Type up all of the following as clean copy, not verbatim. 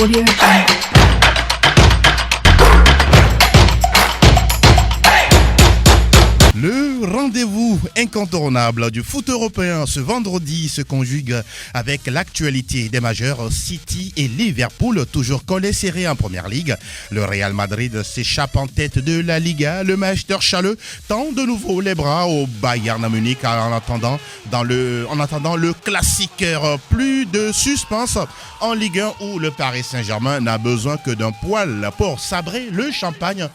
Audio Jungle. Le rendez-vous incontournable du foot européen ce vendredi se conjugue avec l'actualité des majeurs City et Liverpool, toujours collés serrés en première ligue. Le Real Madrid s'échappe en tête de la Liga. Le Manchester Chaleux tend de nouveau les bras au Bayern Munich en attendant le classiqueur. Plus de suspense en Ligue 1 où le Paris Saint-Germain n'a besoin que d'un poil pour sabrer le champagne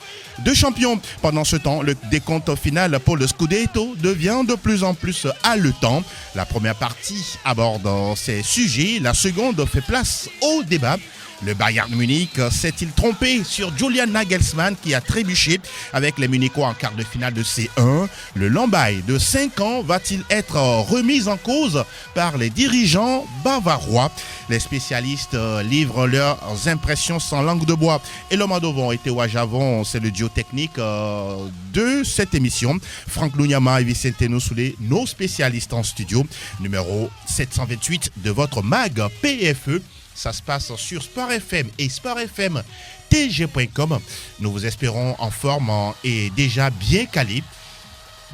de champion. Pendant ce temps, le décompte final pour le Scudetto devient de plus en plus haletant. La première partie aborde ces sujets, la seconde fait place au débat. Le Bayern Munich s'est-il trompé sur Julian Nagelsmann qui a trébuché avec les Munichois en quart de finale de C1? Le Lambaye de 5 ans va-t-il être remis en cause par les dirigeants bavarois? Les spécialistes livrent leurs impressions sans langue de bois. Et Lomadovon et Théo Javon, c'est le duo technique de cette émission. Franck Lunyama et Vicente Noussoulé, nos spécialistes en studio. Numéro 728 de votre mag PFE. Ça se passe sur Sport FM et Sport FM TG.com. Nous vous espérons en forme et déjà bien calés.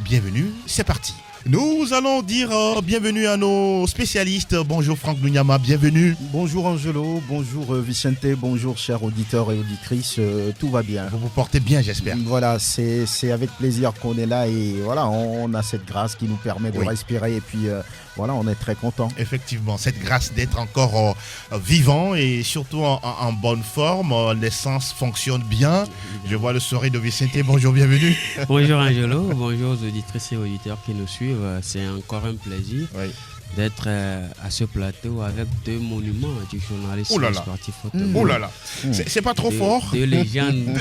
Bienvenue, c'est parti. Nous allons dire bienvenue à nos spécialistes. Bonjour Franck Lunyama, bienvenue. Bonjour Angelo, bonjour Vicente, bonjour chers auditeurs et auditrices, tout va bien. Vous vous portez bien, j'espère. Voilà, c'est avec plaisir qu'on est là et voilà, on a cette grâce qui nous permet de respirer et puis voilà, on est très content. Effectivement, cette grâce d'être encore vivant et surtout en bonne forme. L'essence fonctionne bien. Je vois le sourire de Vicente. Bonjour, bienvenue. Bonjour Angelo, bonjour aux auditrices et auditeurs qui nous suivent. C'est encore un plaisir d'être à ce plateau avec deux monuments du journalisme sportif. Oh là là, c'est pas trop fort. Deux légendes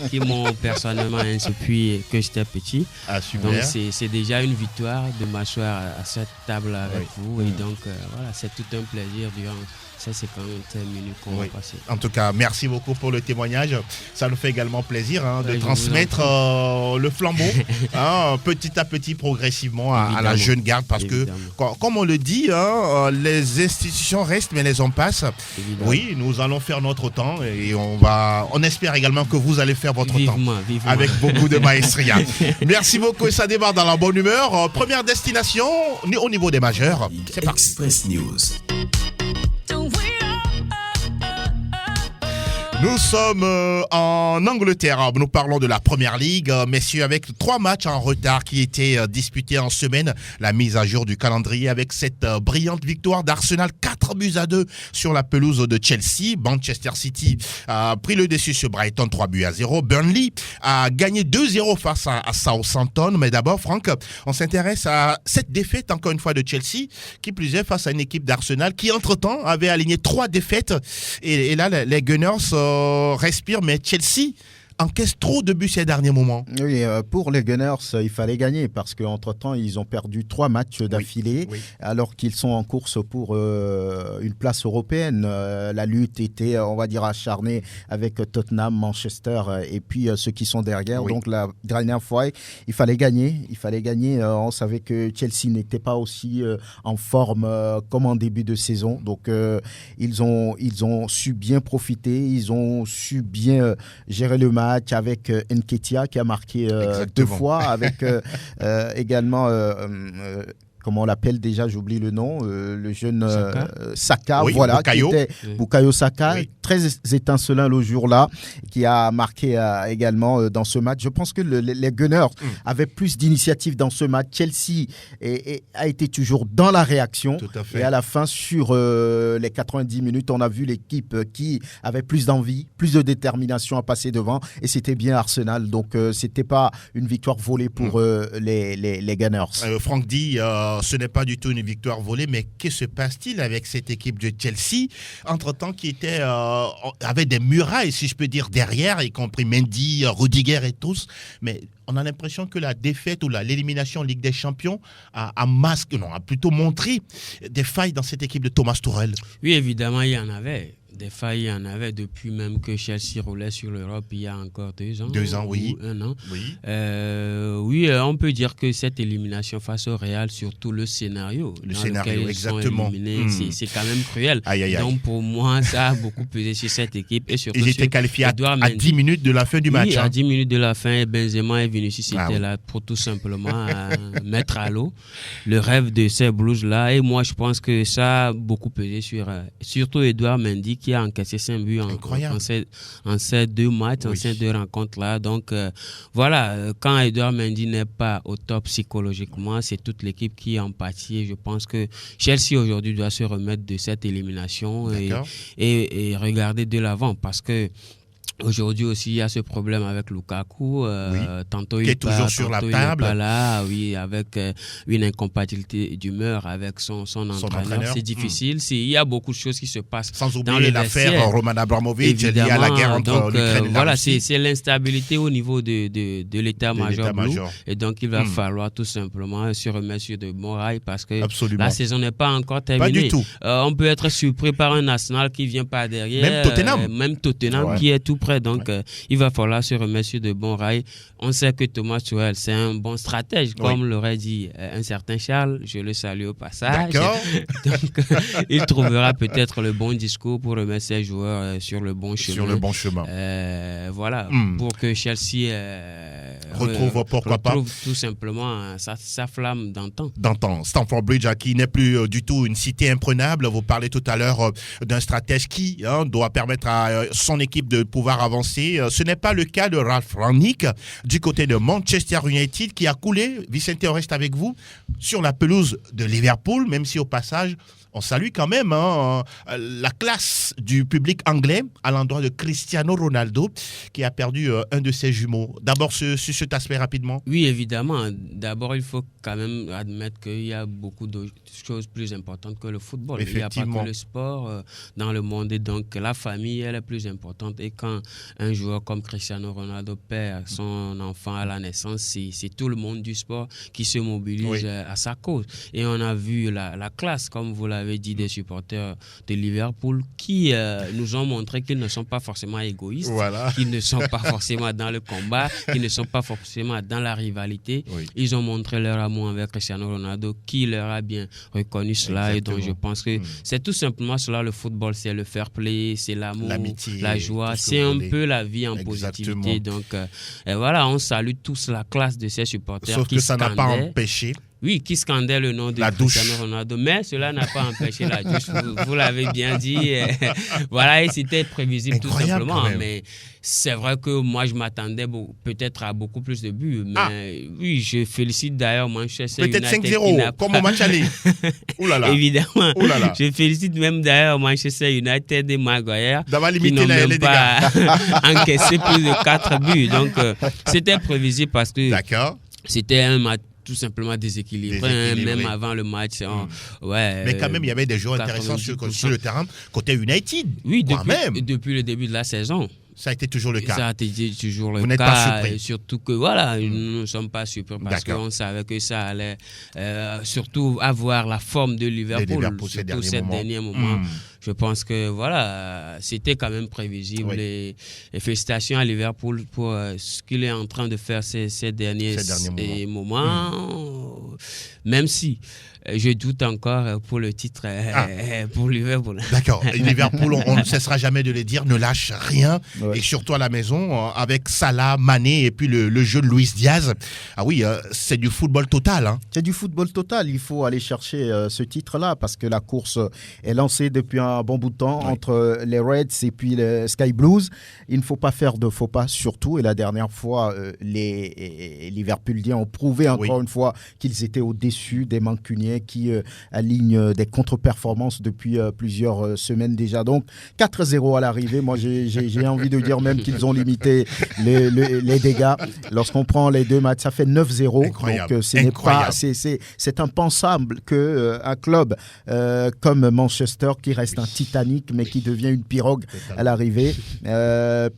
qui m'ont personnellement inspiré que j'étais petit. Ah, super. Donc c'est déjà une victoire de m'asseoir à cette table avec vous. Et donc voilà, c'est tout un plaisir durant ces 40 minutes qu'on va passer. En tout cas, merci beaucoup pour le témoignage. Ça nous fait également plaisir de transmettre le flambeau petit à petit, progressivement à la jeune garde. Parce que, comme on le dit, les institutions restent, mais les hommes passent. Évidemment. Oui, nous allons faire notre temps et on espère également que vous allez faire votre temps avec beaucoup de maestria. Merci beaucoup et ça démarre dans la bonne humeur. Première destination au niveau des majeurs. C'est parti. Express News. Nous sommes en Angleterre, nous parlons de la Première Ligue, messieurs, avec 3 matchs en retard qui étaient disputés en semaine. La mise à jour du calendrier avec cette brillante victoire d'Arsenal, 4-2 sur la pelouse de Chelsea. Manchester City a pris le dessus sur Brighton, 3-0. Burnley a gagné 2-0 face à Southampton. Mais d'abord, Franck, on s'intéresse à cette défaite, encore une fois, de Chelsea, qui plus est face à une équipe d'Arsenal qui, entre-temps, avait aligné 3 défaites. Et là, les Gunners respire, mais Chelsea encaisse trop de buts ces derniers moments. Oui, pour les Gunners, il fallait gagner parce qu'entre-temps, ils ont perdu 3 matchs d'affilée alors qu'ils sont en course pour une place européenne. La lutte était, on va dire, acharnée avec Tottenham, Manchester et puis ceux qui sont derrière. Donc la dernière fois, il fallait gagner. On savait que Chelsea n'était pas aussi en forme comme en début de saison. Donc ils ont su bien profiter, ils ont su bien gérer le match avec Nketiah qui a marqué 2 fois, avec également comment on l'appelle déjà, j'oublie le nom, le jeune Saka, voilà, Bukayo. qui était Bukayo Saka, très étincelant le jour-là, qui a marqué également dans ce match. Je pense que les Gunners avaient plus d'initiative dans ce match. Chelsea a été toujours dans la réaction. Tout à fait. Et à la fin, sur les 90 minutes, on a vu l'équipe qui avait plus d'envie, plus de détermination à passer devant. Et c'était bien Arsenal. Donc, c'était pas une victoire volée pour les Gunners. Franck dit... ce n'est pas du tout une victoire volée, mais que se passe-t-il avec cette équipe de Chelsea, entre-temps qui avait des murailles, si je peux dire, derrière, y compris Mendy, Rudiger et tous, mais on a l'impression que la défaite ou l'élimination en Ligue des Champions a plutôt montré des failles dans cette équipe de Thomas Tuchel. Oui, évidemment, il y en avait. Des failles, il y en avait depuis même que Chelsea roulait sur l'Europe il y a encore 2 ans. 2 ans, oui. Ou 1 an. Oui. On peut dire que cette élimination face au Real, surtout le scénario. Lequel ils exactement. Sont éliminés, c'est quand même cruel. Donc pour moi, ça a beaucoup pesé sur cette équipe. Et surtout, ils étaient qualifiés à 10 minutes de la fin du match. Oui, à 10 minutes de la fin, Benzema et Vinicius étaient là pour tout simplement mettre à l'eau le rêve de ces Blues-là. Et moi, je pense que ça a beaucoup pesé sur surtout Edouard Mendy qui a encaissé 5 buts en ces 2 matchs, en ces 2 rencontres-là. Donc voilà, quand Edouard Mendy n'est pas au top psychologiquement, c'est toute l'équipe qui est en pâtit. Je pense que Chelsea aujourd'hui doit se remettre de cette élimination et regarder de l'avant parce que aujourd'hui aussi, il y a ce problème avec Lukaku. Tantôt qui est toujours sur la table. Il n'est pas là, avec une incompatibilité d'humeur avec son entraîneur. C'est difficile. Il y a beaucoup de choses qui se passent. Sans oublier l'affaire Roman Abramovich liée à la guerre entre l'Ukraine et la Russie. C'est l'instabilité au niveau de l'état-major bleu. Et donc, il va falloir tout simplement se remettre sur de bons rails parce que la saison n'est pas encore terminée. Pas du tout. On peut être surpris par un Arsenal qui vient par derrière. Même Tottenham qui est tout près. Donc, il va falloir se remettre sur de bons rails. On sait que Thomas Tuchel, c'est un bon stratège, comme l'aurait dit un certain Charles. Je le salue au passage. D'accord. Donc, il trouvera peut-être le bon discours pour remettre ses joueurs sur le bon chemin. Voilà, pour que Chelsea retrouve tout simplement sa flamme d'antan. Stamford Bridge, qui n'est plus du tout une cité imprenable. Vous parlez tout à l'heure d'un stratège qui doit permettre à son équipe de pouvoir avancer. Ce n'est pas le cas de Ralph Rangnick du côté de Manchester United qui a coulé, Vicente, on reste avec vous, sur la pelouse de Liverpool, même si au passage, on salue quand même la classe du public anglais à l'endroit de Cristiano Ronaldo qui a perdu un de ses jumeaux. D'abord, sur cet aspect rapidement. Oui, évidemment. D'abord, il faut quand même admettre qu'il y a beaucoup de choses plus importantes que le football. Il n'y a pas que le sport dans le monde. Et donc, la famille, elle est plus importante. Et quand un joueur comme Cristiano Ronaldo perd son enfant à la naissance, c'est tout le monde du sport qui se mobilise à sa cause. Et on a vu la classe, comme vous l'avez dit, des supporters de Liverpool qui nous ont montré qu'ils ne sont pas forcément égoïstes, qu'ils ne sont pas forcément dans le combat, qu'ils ne sont pas forcément dans la rivalité. Ils ont montré leur amour avec Cristiano Ronaldo qui leur a bien reconnu cela. Exactement. Et donc je pense que c'est tout simplement cela le football, c'est le fair play, c'est l'amour, l'amitié, la joie, c'est un peu la vie en positivité. Donc voilà, on salue tous la classe de ces supporters. Sauf que ça n'a pas empêché. Oui, qui scandait le nom de Cristiano Ronaldo. Mais cela n'a pas empêché la douche. Vous l'avez bien dit. Voilà, et c'était prévisible tout simplement. Mais c'est vrai que moi, je m'attendais peut-être à beaucoup plus de buts. Mais oui, je félicite d'ailleurs Manchester United. Peut-être 5-0, comme au match aller. Ouh là là. Évidemment. Ouh là là. Je félicite même d'ailleurs Manchester United et Maguire qui n'ont même pas encaissé plus de 4 buts. Donc, c'était prévisible parce que c'était un match tout simplement déséquilibré. Même avant le match. Mais quand même, il y avait des joueurs intéressants sur le terrain côté United. Oui, depuis le début de la saison. Ça a été toujours le cas. Ça a été toujours le cas. Vous n'êtes pas surpris. Surtout que, nous ne sommes pas surpris parce qu'on savait que ça allait surtout avoir la forme de Liverpool surtout ces derniers moments. Je pense que, c'était quand même prévisible. Et félicitations à Liverpool pour ce qu'il est en train de faire ces derniers moments. Même si je doute encore pour le titre pour Liverpool. D'accord. Liverpool, on ne cessera jamais de le dire, ne lâche rien. Et surtout à la maison, avec Salah, Mané et puis le jeu de Luis Diaz. Ah oui, c'est du football total. Hein. C'est du football total. Il faut aller chercher ce titre-là parce que la course est lancée depuis un bon bout de temps entre les Reds et puis les Sky Blues. Il ne faut pas faire de faux pas surtout. Et la dernière fois, les Liverpooliens ont prouvé encore une fois qu'ils étaient au-dessus des Mancuniens qui alignent des contre-performances depuis plusieurs semaines déjà. Donc 4-0 à l'arrivée. Moi, j'ai envie de dire même qu'ils ont limité les dégâts. Lorsqu'on prend les 2 matchs, ça fait 9-0. Incroyable. Donc ce n'est pas, c'est impensable qu'un club comme Manchester, qui reste un Titanic mais qui devient une pirogue à l'arrivée,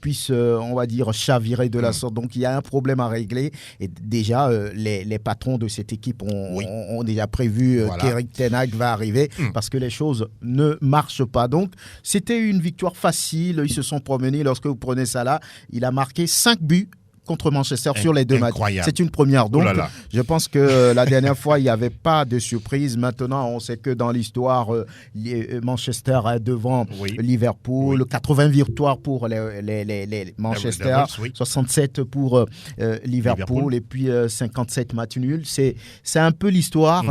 puisse, on va dire, chavirer de la sorte. Donc il y a un problème à régler. Et déjà, les patrons de cette équipe ont déjà prévu vu qu'Eric Ten Hag va arriver parce que les choses ne marchent pas. Donc, c'était une victoire facile. Ils se sont promenés. Lorsque vous prenez ça là, il a marqué 5 buts contre Manchester sur les 2 matchs. C'est une première. Donc, je pense que la dernière fois, il n'y avait pas de surprise. Maintenant, on sait que dans l'histoire, Manchester est devant Liverpool. 80 victoires pour les Manchester, 67 pour Liverpool et puis 57 matchs nuls. C'est un peu l'histoire.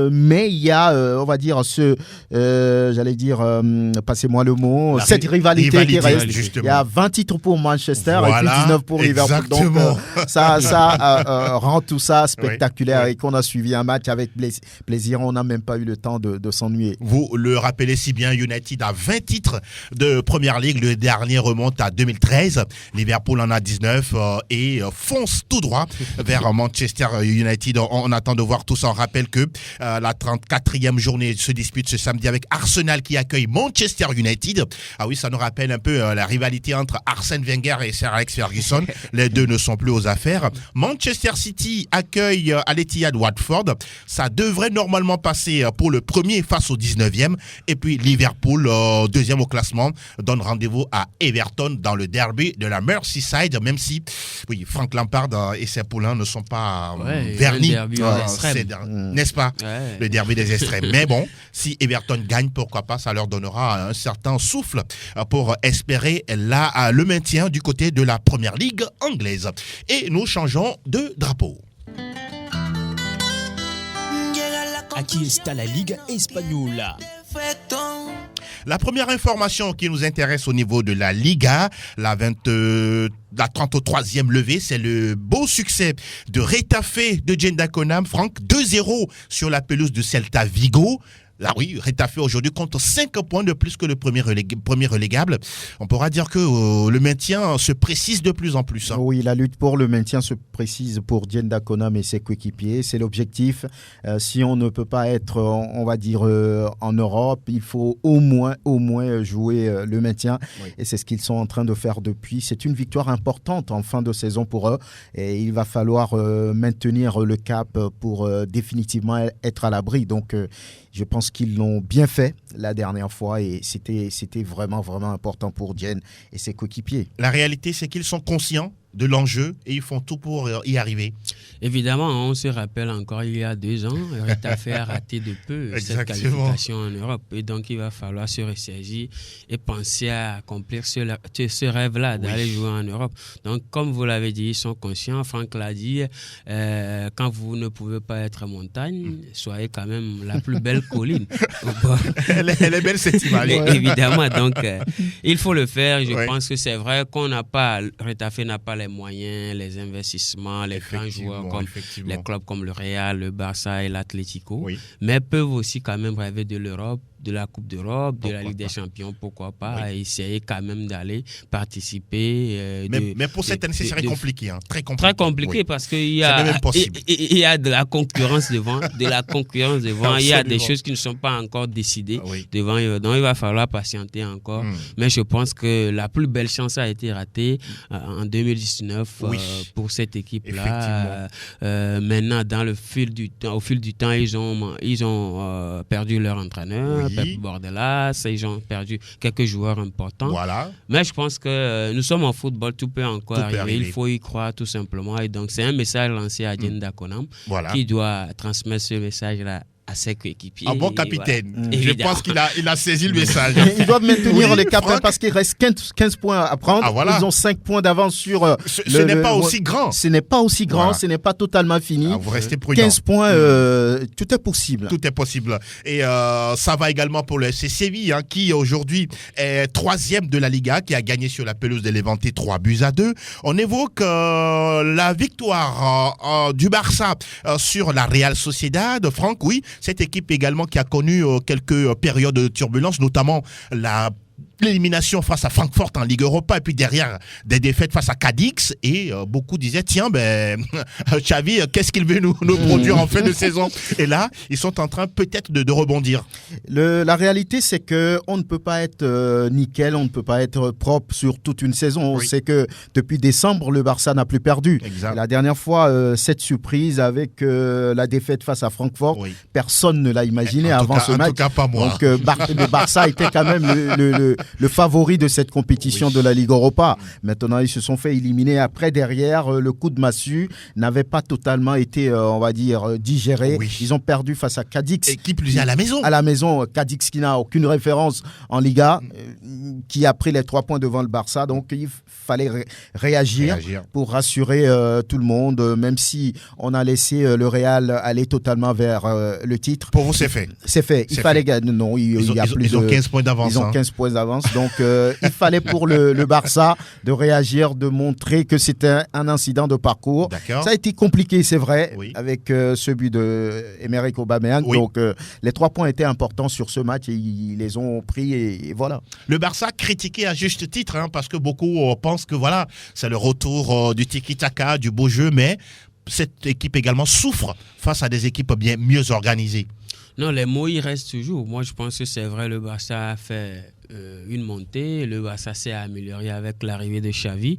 Mais il y a, on va dire, passez-moi le mot, cette rivalité qui reste. Justement. Il y a 20 titres pour Manchester et puis 19 pour Liverpool. Donc, ça rend tout ça spectaculaire et qu'on a suivi un match avec plaisir. On n'a même pas eu le temps de s'ennuyer. Vous le rappelez si bien, United a 20 titres de Première Ligue. Le dernier remonte à 2013. Liverpool en a 19 et fonce tout droit vers Manchester United. On attend de voir tout ça. On rappelle que la 34e journée se dispute ce samedi avec Arsenal qui accueille Manchester United. Ah oui, ça nous rappelle un peu la rivalité entre Arsène Wenger et Sir Alex Ferguson. Les deux ne sont plus aux affaires. Manchester City accueille à l'Etihad Watford. Ça devrait normalement passer pour le premier face au 19e. Et puis Liverpool, deuxième au classement, donne rendez-vous à Everton dans le derby de la Merseyside, même si Frank Lampard et ses poulains ne sont pas vernis. N'est-ce pas? Le derby des extrêmes. Mais bon, si Everton gagne, pourquoi pas, ça leur donnera un certain souffle pour espérer le maintien du côté de la Première Ligue anglaise. Et nous changeons de drapeau. Aquí está la Liga Española. La première information qui nous intéresse au niveau de la Liga, la 33e levée, c'est le beau succès de Retafe de Djenda Konam, Franck, 2-0 sur la pelouse de Celta Vigo. Ah oui, Retafe aujourd'hui compte 5 points de plus que le premier relégable. On pourra dire que le maintien se précise de plus en plus. Oui, la lutte pour le maintien se précise pour Djenda Konam et ses coéquipiers. C'est l'objectif. Si on ne peut pas être, on va dire, en Europe, il faut au moins jouer le maintien. Oui. Et c'est ce qu'ils sont en train de faire depuis. C'est une victoire importante en fin de saison pour eux. Et il va falloir maintenir le cap pour définitivement être à l'abri. Donc, je pense qu'ils l'ont bien fait la dernière fois et c'était vraiment, vraiment important pour Djen et ses coéquipiers. La réalité, c'est qu'ils sont conscients de l'enjeu et ils font tout pour y arriver. Évidemment, on se rappelle encore il y a 2 ans, Retafe a raté de peu cette qualification en Europe et donc il va falloir se ressaisir et penser à accomplir ce rêve-là d'aller jouer en Europe. Donc comme vous l'avez dit, ils sont conscients, Franck l'a dit, quand vous ne pouvez pas être montagne, soyez quand même la plus belle colline. elle est belle cette image. Évidemment, donc il faut le faire. Je pense que c'est vrai qu'on n'a pas, Retafe n'a pas les moyens, les investissements, les grands joueurs comme les clubs comme le Real, le Barça et l'Atlético, mais peuvent aussi quand même rêver de l'Europe, de la Coupe d'Europe, de la Ligue des Champions, pourquoi pas, essayer quand même d'aller participer. Mais pour cette année, ce serait compliqué, hein, très compliqué. Très compliqué parce qu'il y a de la concurrence devant, il y a des choses qui ne sont pas encore décidées devant, donc il va falloir patienter encore. Mais je pense que la plus belle chance a été ratée en 2019 pour cette équipe-là. Maintenant, au fil du temps, ils ont perdu leur entraîneur. Pep Bordelas, ils ont perdu quelques joueurs importants. Voilà. Mais je pense que nous sommes en football, tout peut encore arriver. Il faut y croire tout simplement. Et donc, c'est un message lancé à Djenda Konam qui doit transmettre ce message-là à ses coéquipiers. Un bon capitaine. Je pense qu'il a saisi le message. Ils doivent maintenir les caps parce qu'il reste 15 points à prendre. Ils ont 5 points d'avance sur... Ce n'est pas aussi grand. Ce n'est pas aussi grand, ce n'est pas totalement fini. Vous restez prudent. 15 points, tout est possible. Tout est possible. Et ça va également pour le FC Séville, qui aujourd'hui est 3e de la Liga, qui a gagné sur la pelouse de Levante 3-2. On évoque la victoire du Barça sur la Real Sociedad. Franck, cette équipe également qui a connu quelques périodes de turbulence, notamment l'élimination face à Francfort en Ligue Europa et puis derrière des défaites face à Cadix et beaucoup disaient tiens Xavi qu'est-ce qu'il veut nous produire en fin de saison, et là ils sont en train peut-être de rebondir. La réalité c'est que on ne peut pas être nickel, on ne peut pas être propre sur toute une saison. On sait que depuis décembre le Barça n'a plus perdu. La dernière fois cette surprise avec la défaite face à Francfort, personne ne l'a imaginé avant ce match. En tout cas pas moi. Donc le Barça était quand même le favori de cette compétition de la Ligue Europa. Maintenant, ils se sont fait éliminer. Après, derrière, le coup de massue n'avait pas totalement été, on va dire, digéré. Ils ont perdu face à Cadix. Et qui plus est à la maison. À la maison, Cadix qui n'a aucune référence en Liga, qui a pris les 3 points devant le Barça. Donc, il fallait réagir pour rassurer tout le monde, même si on a laissé le Real aller totalement vers le titre. Pour vous, c'est fait. C'est fait. Il fallait gagner. Non, ils ont 15 points d'avance. Ils ont 15 points d'avance. Donc, il fallait pour le Barça de réagir, de montrer que c'était un incident de parcours. Ça a été compliqué, c'est vrai, avec ce but de Emerick Aubameyang. Donc, les 3 points étaient importants sur ce match et ils les ont pris et voilà. Le Barça critiqué à juste titre, parce que beaucoup pensent que voilà, c'est le retour du tiki-taka, du beau jeu, mais cette équipe également souffre face à des équipes bien mieux organisées. Non, les mots, ils restent toujours. Moi, je pense que c'est vrai, le Barça a fait une montée. Le Barça s'est amélioré avec l'arrivée de Xavi.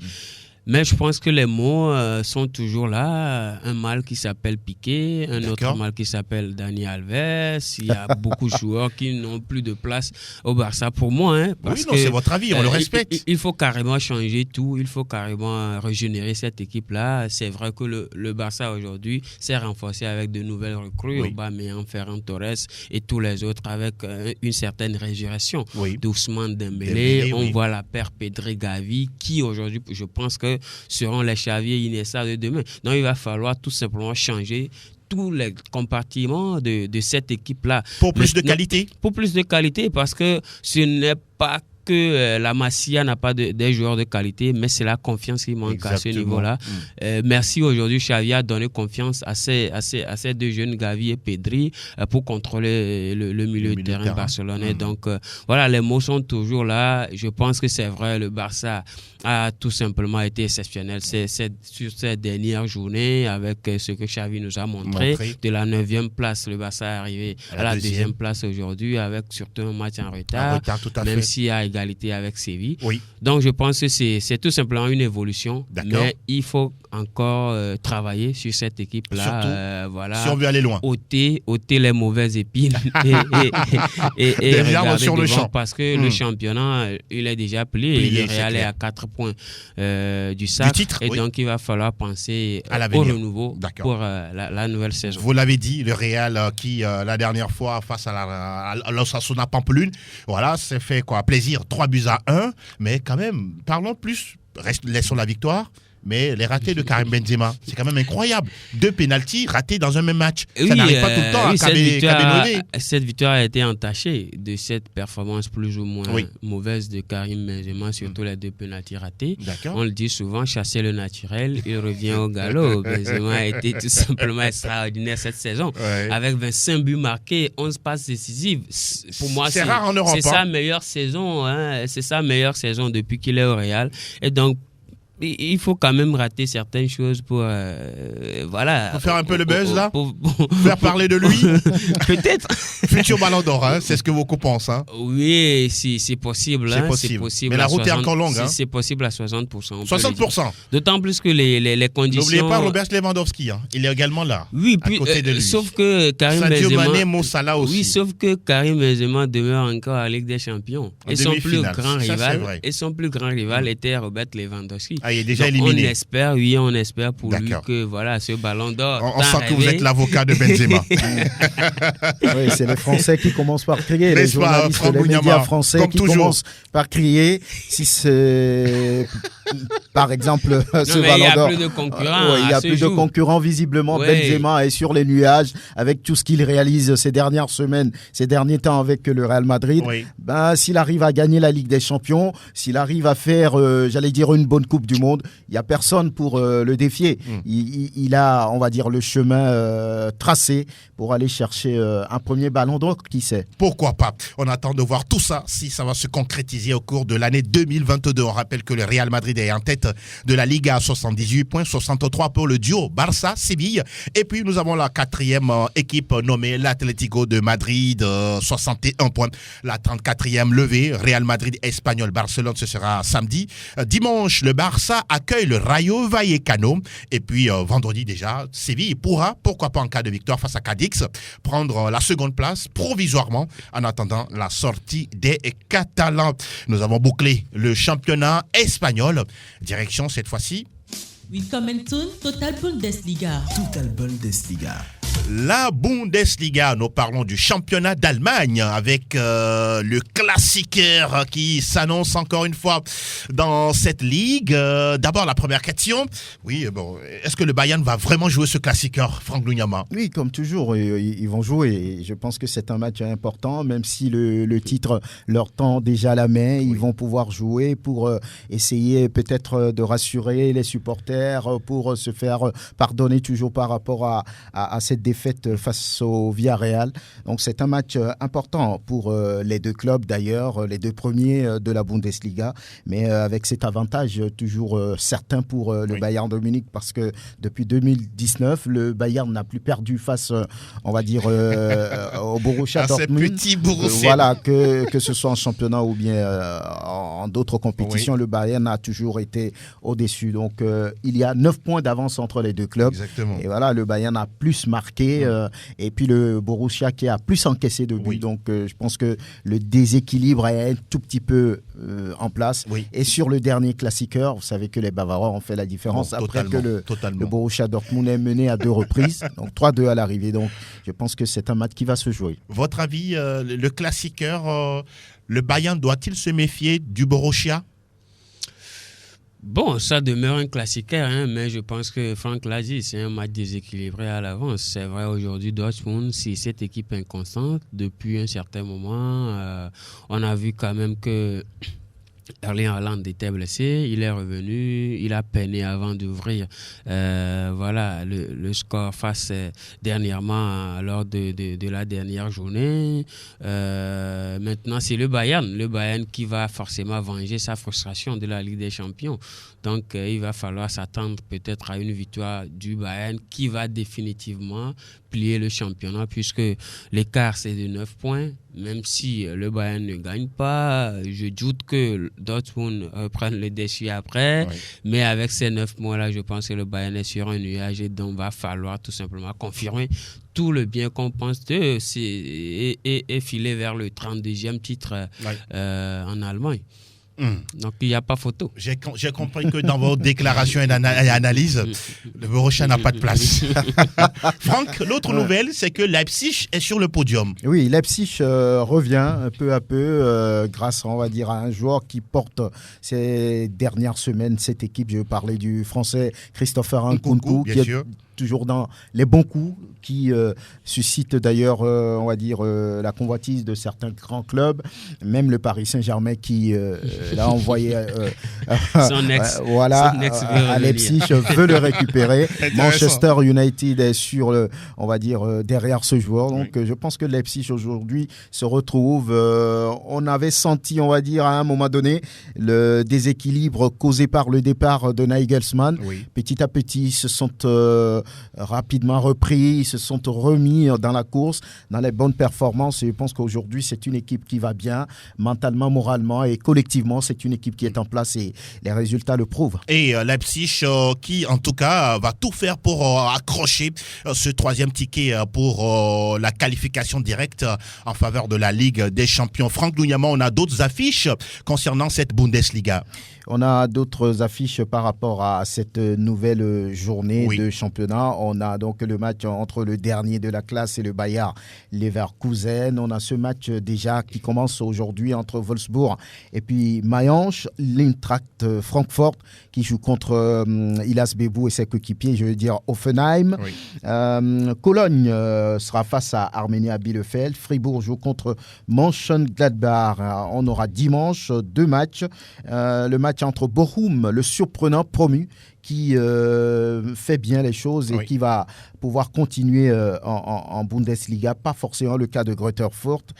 Mais je pense que les mots sont toujours là. Un mal qui s'appelle Piqué, un autre mal qui s'appelle Dani Alves. Il y a beaucoup de joueurs qui n'ont plus de place au Barça pour moi. Parce que c'est votre avis, on le respecte. Il faut carrément changer tout. Il faut carrément régénérer cette équipe-là. C'est vrai que le Barça aujourd'hui s'est renforcé avec de nouvelles recrues. Aubameyang, Ferran Torres et tous les autres avec une certaine résurrection. D'Ousmane Dembélé. On voit la paire Pedri Gavi qui aujourd'hui, je pense que seront les Xavi et Iniesta de demain. Donc il va falloir tout simplement changer tous les compartiments de cette équipe-là. Pour plus de qualité. Pour plus de qualité, parce que ce n'est pas que la Masia n'a pas des joueurs de qualité, mais c'est la confiance qui manque à ce niveau-là. Merci aujourd'hui, Xavi a donné confiance à ces 2 jeunes, Gavi et Pedri, pour contrôler le milieu de terrain barcelonais. Donc voilà, les mots sont toujours là. Je pense que c'est vrai, le Barça a tout simplement été exceptionnel sur ces dernières journées avec ce que Xavi nous a montré. De la 9e place, le Barça est arrivé à la 2e place aujourd'hui avec surtout un match en retard, même s'il y a égalité avec Séville. Donc je pense que c'est tout simplement une évolution, mais il faut encore travailler sur cette équipe-là. Voilà, si on veut aller loin. ôter les mauvaises épines et regarder sur le champ. Parce que le championnat, il est déjà plié. Le Real est à 4 points du sac. Titre, et donc il va falloir penser au renouveau pour la nouvelle saison. Vous l'avez dit, le Real qui la dernière fois face à l'Osasuna Pampelune, voilà, c'est fait plaisir, 3-1, mais quand même, parlons plus, laissons la victoire. Mais les ratés de Karim Benzema, c'est quand même incroyable. 2 pénaltys ratés dans un même match. Ça n'arrive pas tout le temps à Cabénové. Cette victoire a été entachée de cette performance plus ou moins mauvaise de Karim Benzema, surtout les 2 pénaltys ratés. On le dit souvent, chasser le naturel, il revient au galop. Benzema a été tout simplement extraordinaire cette saison. Avec 25 buts marqués, 11 passes décisives. Pour moi, c'est rare en Europe. C'est sa meilleure saison. C'est sa meilleure saison depuis qu'il est au Real. Et donc, il faut quand même rater certaines choses pour voilà. Pour faire un peu le buzz là, faire parler de lui. Peut-être. Futur Ballon d'Or, c'est ce que beaucoup pensent. Oui, c'est possible. C'est possible. Mais la route est encore longue. C'est possible à 60%. 60%. D'autant plus que les conditions. N'oubliez pas Robert Lewandowski, il est également là. Oui, puis, à côté de lui. Sauf que Karim Sadio Benzema. Mané, Mo Salah aussi. Oui, sauf que Karim Benzema demeure encore à Ligue des Champions. Et son plus grand rival était Robert Lewandowski. Il est déjà éliminé. On espère pour lui que voilà, ce Ballon d'Or. On sent que vous êtes l'avocat de Benzema. Oui, c'est les Français qui commencent par crier, les journalistes, les médias français qui commencent par crier. Si c'est par exemple, ce Ballon d'Or. Il y a plus de concurrents. Il y a plus de concurrents visiblement. Oui. Benzema est sur les nuages avec tout ce qu'il réalise ces dernières semaines, ces derniers temps avec le Real Madrid. Oui. S'il arrive à gagner la Ligue des Champions, s'il arrive à faire, une bonne Coupe du Monde, il n'y a personne pour le défier. Il a, on va dire, le chemin tracé pour aller chercher un premier Ballon d'Or, qui sait. Pourquoi pas? On attend de voir tout ça, si ça va se concrétiser au cours de l'année 2022. On rappelle que le Real Madrid est en tête de la Liga à 78 points, 63 pour le duo Barça-Séville. Et puis nous avons la quatrième équipe nommée l'Atlético de Madrid, 61 points. La 34e levée, Real Madrid-Espagnol Barcelone, ce sera samedi. Dimanche, le Barça accueille le Rayo Vallecano. Et puis vendredi déjà, Séville pourra, pourquoi pas en cas de victoire face à Cadix, prendre la seconde place provisoirement en attendant la sortie des Catalans. Nous avons bouclé le championnat espagnol. Direction cette fois-ci. Willkommen zum Total Bundesliga. Total Bundesliga. La Bundesliga, nous parlons du championnat d'Allemagne avec le Klassiker qui s'annonce encore une fois dans cette ligue. D'abord, la première question. Oui, bon, est-ce que le Bayern va vraiment jouer ce Klassiker, Franck Lugnaman? Oui, comme toujours, ils vont jouer. Je pense que c'est un match important, même si le titre leur tend déjà la main. Ils vont pouvoir jouer pour essayer peut-être de rassurer les supporters, pour se faire pardonner toujours par rapport à cette défaite face au Villarreal. Donc c'est un match important pour les deux clubs d'ailleurs, les deux premiers de la Bundesliga, mais avec cet avantage toujours certain pour le Bayern de Munich, parce que depuis 2019, le Bayern n'a plus perdu face, on va dire, au Borussia Dortmund. Petit Borussia. Voilà, que ce soit en championnat ou bien en d'autres compétitions, le Bayern a toujours été au-dessus. Donc il y a 9 points d'avance entre les deux clubs. Exactement. Et voilà, le Bayern a plus marqué, et puis le Borussia qui a plus encaissé de buts. Oui. Donc je pense que le déséquilibre est un tout petit peu en place. Oui. Et sur le dernier Klassiker, vous savez que les Bavarois ont fait la différence après que le Borussia Dortmund est mené à 2 reprises, donc 3-2 à l'arrivée. Donc je pense que c'est un match qui va se jouer. Votre avis, le Klassiker, le Bayern doit-il se méfier du Borussia? Bon, ça demeure un classiqueur, hein, mais je pense que Franck l'a dit, c'est un match déséquilibré à l'avance. C'est vrai, aujourd'hui, Dortmund, c'est cette équipe inconstante. Depuis un certain moment, on a vu quand même que Erling Haaland était blessé, il est revenu, il a peiné avant d'ouvrir le score face dernièrement lors de la dernière journée. Maintenant, c'est le Bayern qui va forcément venger sa frustration de la Ligue des Champions. Donc, il va falloir s'attendre peut-être à une victoire du Bayern qui va définitivement plier le championnat, puisque l'écart c'est de 9 points. Même si le Bayern ne gagne pas, je doute que Dortmund prenne le dessus après. Oui. Mais avec ces 9 points-là, je pense que le Bayern est sur un nuage et donc va falloir tout simplement confirmer tout le bien qu'on pense d'eux et filer vers le 32e titre en Allemagne. Donc il n'y a pas photo. J'ai compris que dans vos déclarations et analyses, le Borussia n'a pas de place. Franck, l'autre nouvelle, c'est que Leipzig est sur le podium. Oui, Leipzig revient peu à peu grâce, on va dire, à un joueur qui porte ces dernières semaines cette équipe. Je parlais du français Christopher Nkunku, qui est toujours dans les bons coups, qui suscite d'ailleurs, on va dire, la convoitise de certains grands clubs, même le Paris Saint-Germain qui l'a envoyé son ex à Leipzig, veut le récupérer. Manchester United est sur, on va dire, derrière ce joueur. Donc je pense que Leipzig aujourd'hui se retrouve. On avait senti, on va dire, à un moment donné, le déséquilibre causé par le départ de Nagelsmann. Oui. Petit à petit, ils se sont rapidement repris, ils se sont remis dans la course, dans les bonnes performances. Et je pense qu'aujourd'hui, c'est une équipe qui va bien, mentalement, moralement et collectivement. C'est une équipe qui est en place et les résultats le prouvent. Et Leipzig qui, en tout cas, va tout faire pour accrocher ce 3e ticket pour la qualification directe en faveur de la Ligue des Champions. Franck Lugnaman, on a d'autres affiches concernant cette Bundesliga. On a d'autres affiches par rapport à cette nouvelle journée de championnat. On a donc le match entre le dernier de la classe et le Bayer Leverkusen. On a ce match déjà qui commence aujourd'hui entre Wolfsburg et puis Mayence, l'Eintracht Francfort qui joue contre Illas Bebou et ses coéquipiers, je veux dire Offenheim. Oui. Cologne sera face à Arminia Bielefeld. Fribourg joue contre Mönchengladbach. On aura dimanche 2 matchs. Le match entre Bochum, le surprenant promu, qui fait bien les choses et qui va pouvoir continuer en Bundesliga. Pas forcément le cas de Greuther Fürth.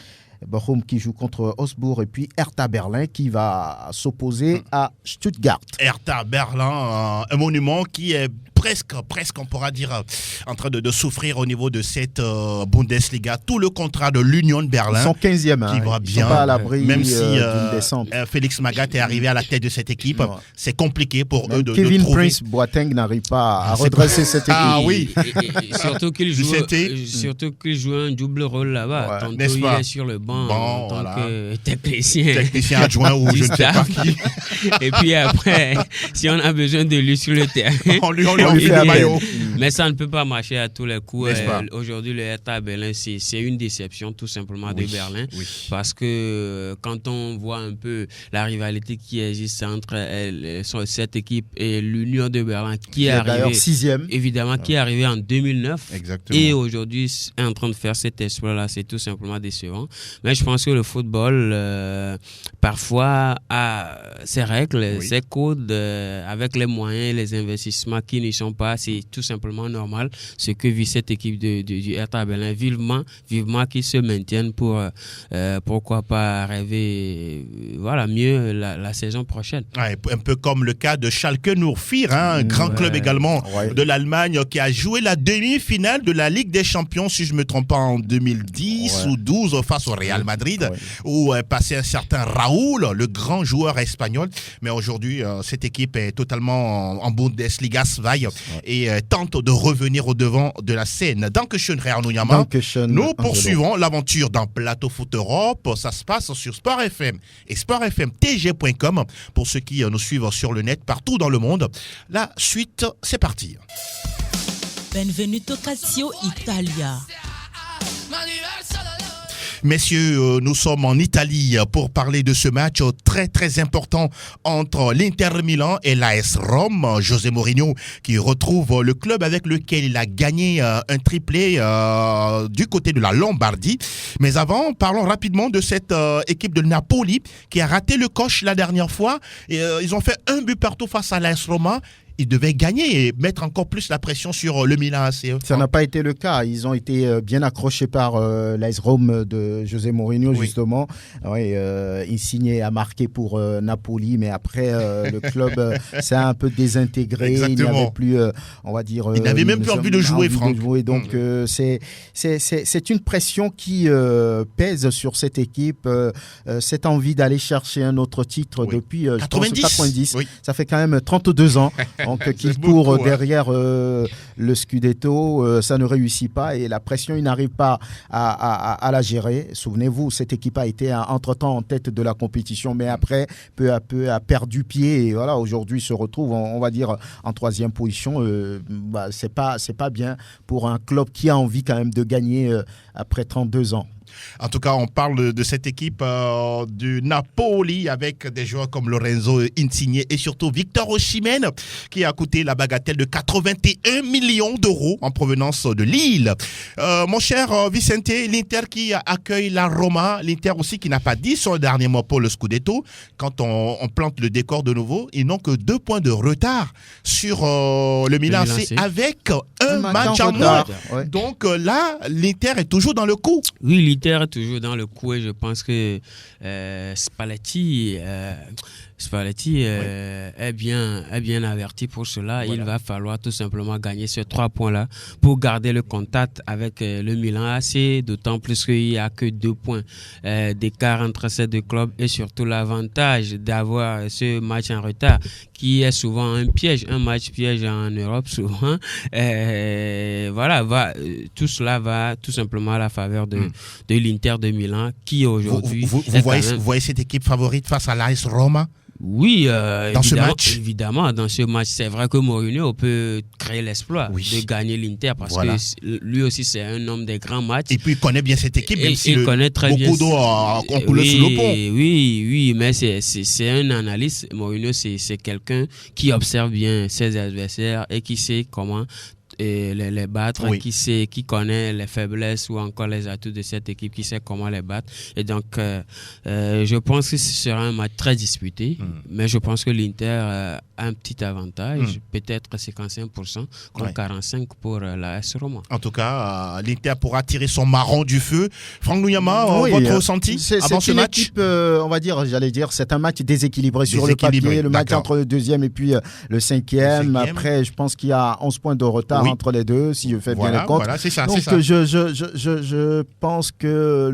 Bochum qui joue contre Augsbourg et puis Hertha Berlin qui va s'opposer à Stuttgart. Hertha Berlin, un monument qui est presque, on pourra dire, en train de souffrir au niveau de cette Bundesliga. Tout le contrat de l'Union de Berlin. Ils sont 15e. Qui va bien. Ils sont pas à l'abri même si descente. Félix Magath est arrivé à la tête de cette équipe, c'est compliqué pour eux de Kevin trouver. Prince Boateng n'arrive pas à redresser cette équipe. Ah oui. Et surtout qu'il joue un double rôle là-bas. Tantôt il est sur le banc en tant que technicien adjoint ou je ne sais pas qui. Et puis après, si on a besoin de lui sur le terrain, on lui fait un maillot. Mais ça ne peut pas marcher à tous les coups. Aujourd'hui, le Hertha Berlin, c'est une déception tout simplement de Berlin. Oui. Parce que quand on voit un peu la rivalité qui existe entre cette équipe et l'Union de Berlin, qui est arrivée, 6e. Évidemment, qui est arrivée en 2009. Exactement. Et aujourd'hui est en train de faire cet exploit-là. C'est tout simplement décevant. Mais je pense que le football, parfois, a ses règles, ses codes, avec les moyens et les investissements qui ne sont pas. C'est tout simplement normal ce que vit cette équipe du Hertha Berlin. Vivement qu'ils se maintiennent pour, pourquoi pas rêver mieux la saison prochaine. Ouais, un peu comme le cas de Schalke 04, un grand club également de l'Allemagne qui a joué la demi-finale de la Ligue des Champions, si je ne me trompe pas, en 2010 ou 12 face au Real Madrid, où est passé un certain Raúl, le grand joueur espagnol. Mais aujourd'hui, cette équipe est totalement en Bundesliga 2 et tente de revenir au devant de la scène. Dankeschön, Herr Nuyama. Nous poursuivons l'aventure dans Plateau Foot Europe. Ça se passe sur Sport FM et sportfmtg.com pour ceux qui nous suivent sur le net partout dans le monde. La suite, c'est parti. Benvenuto Calcio Italia. Messieurs, nous sommes en Italie pour parler de ce match très très important entre l'Inter Milan et l'AS Rome. José Mourinho qui retrouve le club avec lequel il a gagné un triplé du côté de la Lombardie. Mais avant, parlons rapidement de cette équipe de Napoli qui a raté le coche la dernière fois. Et, ils ont fait 1 but partout face à l'AS Roma. Ils devaient gagner et mettre encore plus la pression sur le Milan AC. Ça n'a pas été le cas. Ils ont été bien accrochés par l'AS Rome de José Mourinho, justement. Insigne a marqué pour Napoli, mais après, le club s'est un peu désintégré. Exactement. Il n'y avait plus, on va dire... il n'avait même plus envie de jouer, Franck. Donc, c'est une pression qui pèse sur cette équipe. Cette envie d'aller chercher un autre titre depuis 90. Ça fait quand même 32 ans. Donc, qui court derrière le Scudetto, ça ne réussit pas et la pression, il n'arrive pas à la gérer. Souvenez-vous, cette équipe a été entre-temps en tête de la compétition, mais après, peu à peu, a perdu pied et voilà, aujourd'hui se retrouve, on va dire, en 3e position. C'est pas bien pour un club qui a envie quand même de gagner après 32 ans. En tout cas, on parle de cette équipe du Napoli avec des joueurs comme Lorenzo Insigne et surtout Victor Osimhen qui a coûté la bagatelle de 81 millions d'euros en provenance de Lille. Mon cher Vicente, l'Inter qui accueille la Roma, l'Inter aussi qui n'a pas dit son dernier mot pour le Scudetto. Quand on plante le décor de nouveau, ils n'ont que 2 points de retard sur le Milan AC avec un match en moins. Ouais. Donc là, l'Inter est toujours dans le coup. Oui, l'Inter est toujours dans le coup et je pense que Spalletti est bien averti pour cela. Voilà. Il va falloir tout simplement gagner ces 3 points-là pour garder le contact avec le Milan AC, d'autant plus qu'il n'y a que 2 points d'écart entre ces 2 clubs et surtout l'avantage d'avoir ce match en retard qui est souvent un match piège en Europe souvent. Tout cela va tout simplement à la faveur de l'Inter de Milan qui aujourd'hui... Vous voyez cette équipe favorite face à l'AS Roma? Oui, dans ce match. Évidemment, dans ce match, c'est vrai que Mourinho peut créer l'exploit de gagner l'Inter parce que lui aussi, c'est un homme des grands matchs. Et puis, il connaît bien cette équipe, même si il connaît très bien. Beaucoup d'eau ont coulé sous le pont. Oui, mais c'est un analyste. Mourinho, c'est quelqu'un qui observe bien ses adversaires et qui sait comment les battre, qui connaît les faiblesses ou encore les atouts de cette équipe, qui sait comment les battre. Et donc, je pense que ce sera un match très disputé, mais je pense que l'Inter a un petit avantage, peut-être 55% contre 45% pour la AS Roma. En tout cas, l'Inter pourra tirer son marron du feu. Franck Nouyama, votre ressenti avant ce match? Équipe, on va dire, c'est un match déséquilibré sur le papier, le match entre le deuxième et puis le cinquième. Après, je pense qu'il y a 11 points de retard entre les deux, si je fais bien les comptes. Voilà, c'est ça. Donc, je pense que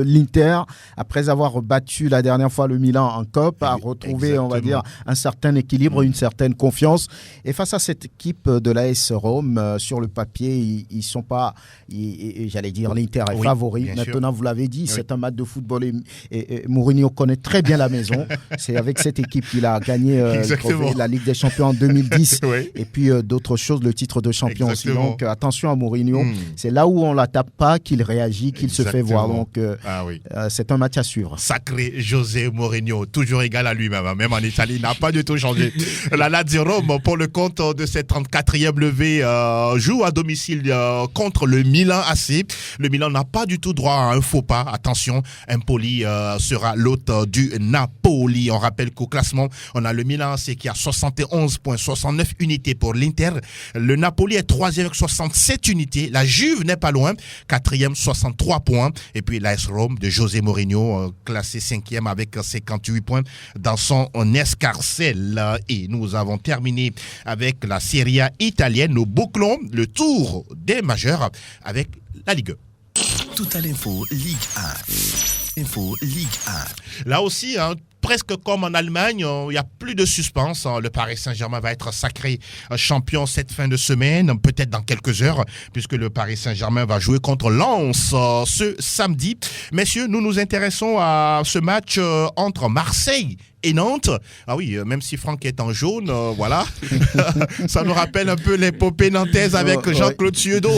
l'Inter, après avoir battu la dernière fois le Milan en Coupe, a retrouvé, on va dire, un certain équilibre, une certaine confiance. Et face à cette équipe de l'AS Rome, sur le papier, ils sont pas, j'allais dire, l'Inter est favori. Maintenant, vous l'avez dit, c'est un match de football et Mourinho connaît très bien la maison. C'est avec cette équipe qu'il a gagné la Ligue des Champions en 2010 et puis d'autres choses, le titre de champion. Donc attention à Mourinho, c'est là où on ne la tape pas qu'il réagit, qu'il se fait voir. Donc c'est un match à suivre. Sacré José Mourinho, toujours égal à lui-même, même en Italie, il n'a pas du tout changé. La Lazio Rome, pour le compte de cette 34e levée, joue à domicile contre le Milan AC. Le Milan n'a pas du tout droit à un faux pas. Attention, Empoli sera l'hôte du Napoli. On rappelle qu'au classement, on a le Milan AC qui a 71,69 unités pour l'Inter. Le Napoli est 3e avec 67 unités. La Juve n'est pas loin, 4e, 63 points. Et puis l'AS Rome de José Mourinho, classé 5e avec 58 points dans son escarcelle. Et nous avons terminé avec la Serie A italienne. Nous bouclons le tour des majeurs avec la Ligue 1. Tout à l'info Ligue 1. Info Ligue 1. Là aussi, presque comme en Allemagne, il n'y a plus de suspense. Le Paris Saint-Germain va être sacré champion cette fin de semaine, peut-être dans quelques heures, puisque le Paris Saint-Germain va jouer contre Lens ce samedi. Messieurs, nous nous intéressons à ce match entre Marseille et Nantes. Ah oui, même si Franck est en jaune, voilà. Ça nous rappelle un peu l'épopée nantaise avec Jean-Claude Suedo.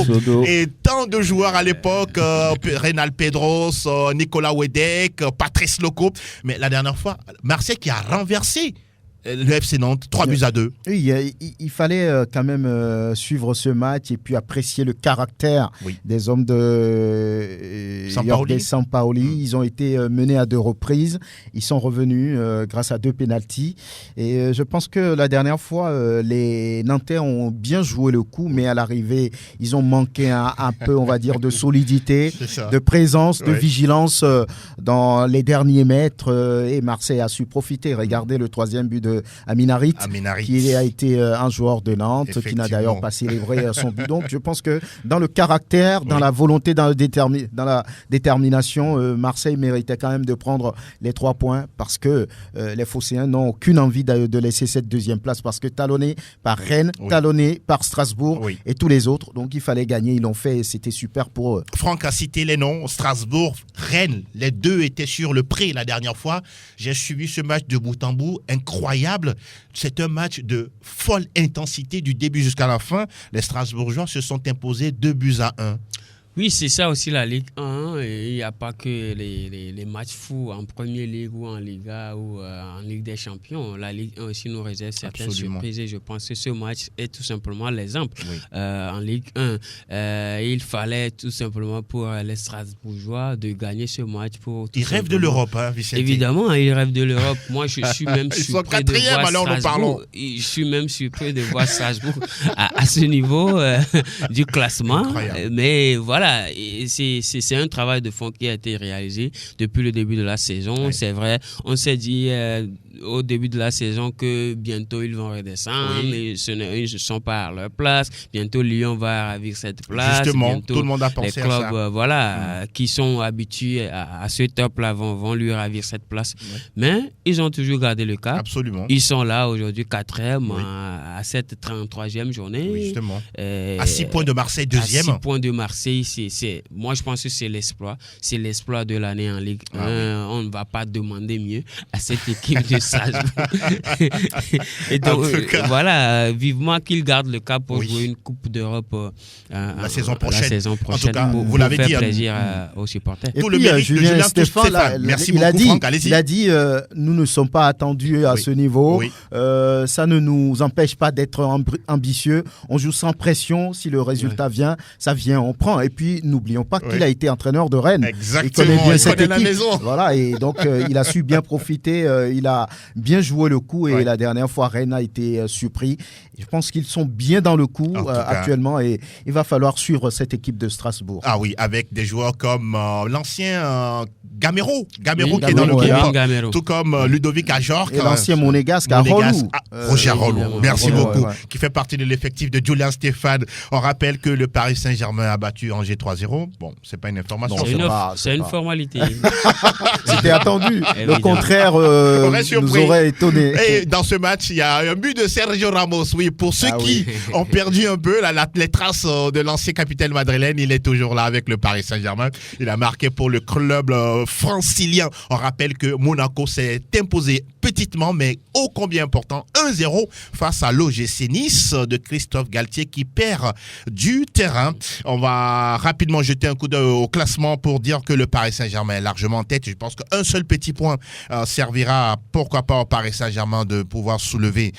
Et tant de joueurs à l'époque, Reynald Pedros, Nicolas Wedek, Patrice Loco. Mais la dernière fois, Marseille qui a renversé le FC Nantes, 3-2. Oui, il fallait quand même suivre ce match et puis apprécier le caractère des hommes de Sampaoli. Ils ont été menés à 2 reprises. Ils sont revenus grâce à 2 pénaltys. Et je pense que la dernière fois, les Nantais ont bien joué le coup, mais à l'arrivée, ils ont manqué un peu, on va dire, de solidité, de présence, de vigilance dans les derniers mètres. Et Marseille a su profiter. Regardez le 3e but de Aminarit, qui a été un joueur de Nantes, qui n'a d'ailleurs pas célébré son but. Donc je pense que dans le caractère, dans la volonté, dans la détermination, Marseille méritait quand même de prendre les 3 points parce que les Phocéens n'ont aucune envie de laisser cette 2e place parce que talonnés par Rennes, talonnés par Strasbourg et tous les autres. Donc il fallait gagner, ils l'ont fait et c'était super pour eux. Franck a cité les noms, Strasbourg, Rennes, les 2 étaient sur le pré la dernière fois. J'ai suivi ce match de bout en bout, incroyable. C'est un match de folle intensité du début jusqu'à la fin. Les Strasbourgeois se sont imposés 2-1. Oui, c'est ça aussi la Ligue 1. Il n'y a pas que les matchs fous en Première Ligue ou en Liga ou en Ligue des Champions. La Ligue 1 aussi nous réserve certaines surprises et je pense que ce match est tout simplement l'exemple. En Ligue 1, il fallait tout simplement pour les Strasbourgeois de gagner ce match. Ils rêvent de l'Europe, Vicente. Évidemment, ils rêvent de l'Europe. Moi, je suis même surpris de voir Strasbourg. Je suis même surpris de voir Strasbourg à ce niveau du classement. Incroyable. Mais voilà. C'est un travail de fond qui a été réalisé depuis le début de la saison. C'est vrai, on s'est dit au début de la saison que bientôt ils vont redescendre. Ils ne sont pas à leur place. Bientôt Lyon va ravir cette place. Justement, bientôt, tout le monde a pensé les clubs, à ça. Qui sont habitués à ce top-là vont lui ravir cette place. Mais ils ont toujours gardé le cap. Absolument. Ils sont là aujourd'hui 4e à cette 33e journée. Oui, justement. À 6 points de Marseille, 2e. À 6 points de Marseille, moi, je pense que c'est l'exploit. C'est l'exploit de l'année en Ligue 1. On ne va pas demander mieux à cette équipe de Strasbourg. Et donc, voilà, vivement qu'ils gardent le cap pour jouer une Coupe d'Europe la saison prochaine. En tout cas, vous l'avez faire dit, plaisir aux supporters. Et puis, Julien Stéphane, merci il beaucoup, a dit nous ne sommes pas attendus à ce niveau. Ça ne nous empêche pas d'être ambitieux. On joue sans pression. Si le résultat vient, ça vient, on prend. Et puis, n'oublions pas qu'il a été entraîneur de Rennes. Exactement. Il connaît bien cette équipe. La maison. Voilà, et donc il a su bien profiter. Il a bien joué le coup. Et la dernière fois, Rennes a été surpris. Je pense qu'ils sont bien dans le coup actuellement. Et il va falloir suivre cette équipe de Strasbourg. Ah oui, avec des joueurs comme l'ancien Gamero qui est dans le groupe, tout comme Ludovic Ajorc. Et l'ancien Monégasque, Roger Rolou, merci beaucoup, qui fait partie de l'effectif de Julien Stéphane. On rappelle que le Paris Saint-Germain a battu Angers 3-0. Bon, c'est pas une information. C'est une formalité. C'était attendu. Le contraire nous aurait étonné. Et dans ce match, il y a un but de Sergio Ramos. Oui, pour ceux qui ont perdu un peu les traces de l'ancien capitaine madrilène, il est toujours là avec le Paris Saint-Germain. Il a marqué pour le club francilien. On rappelle que Monaco s'est imposé petitement, mais ô combien important, 1-0 face à l'OGC Nice de Christophe Galtier qui perd du terrain. On va rapidement jeter un coup d'œil au classement pour dire que le Paris Saint-Germain est largement en tête. Je pense qu'un seul petit point servira, pourquoi pas, au Paris Saint-Germain de pouvoir soulever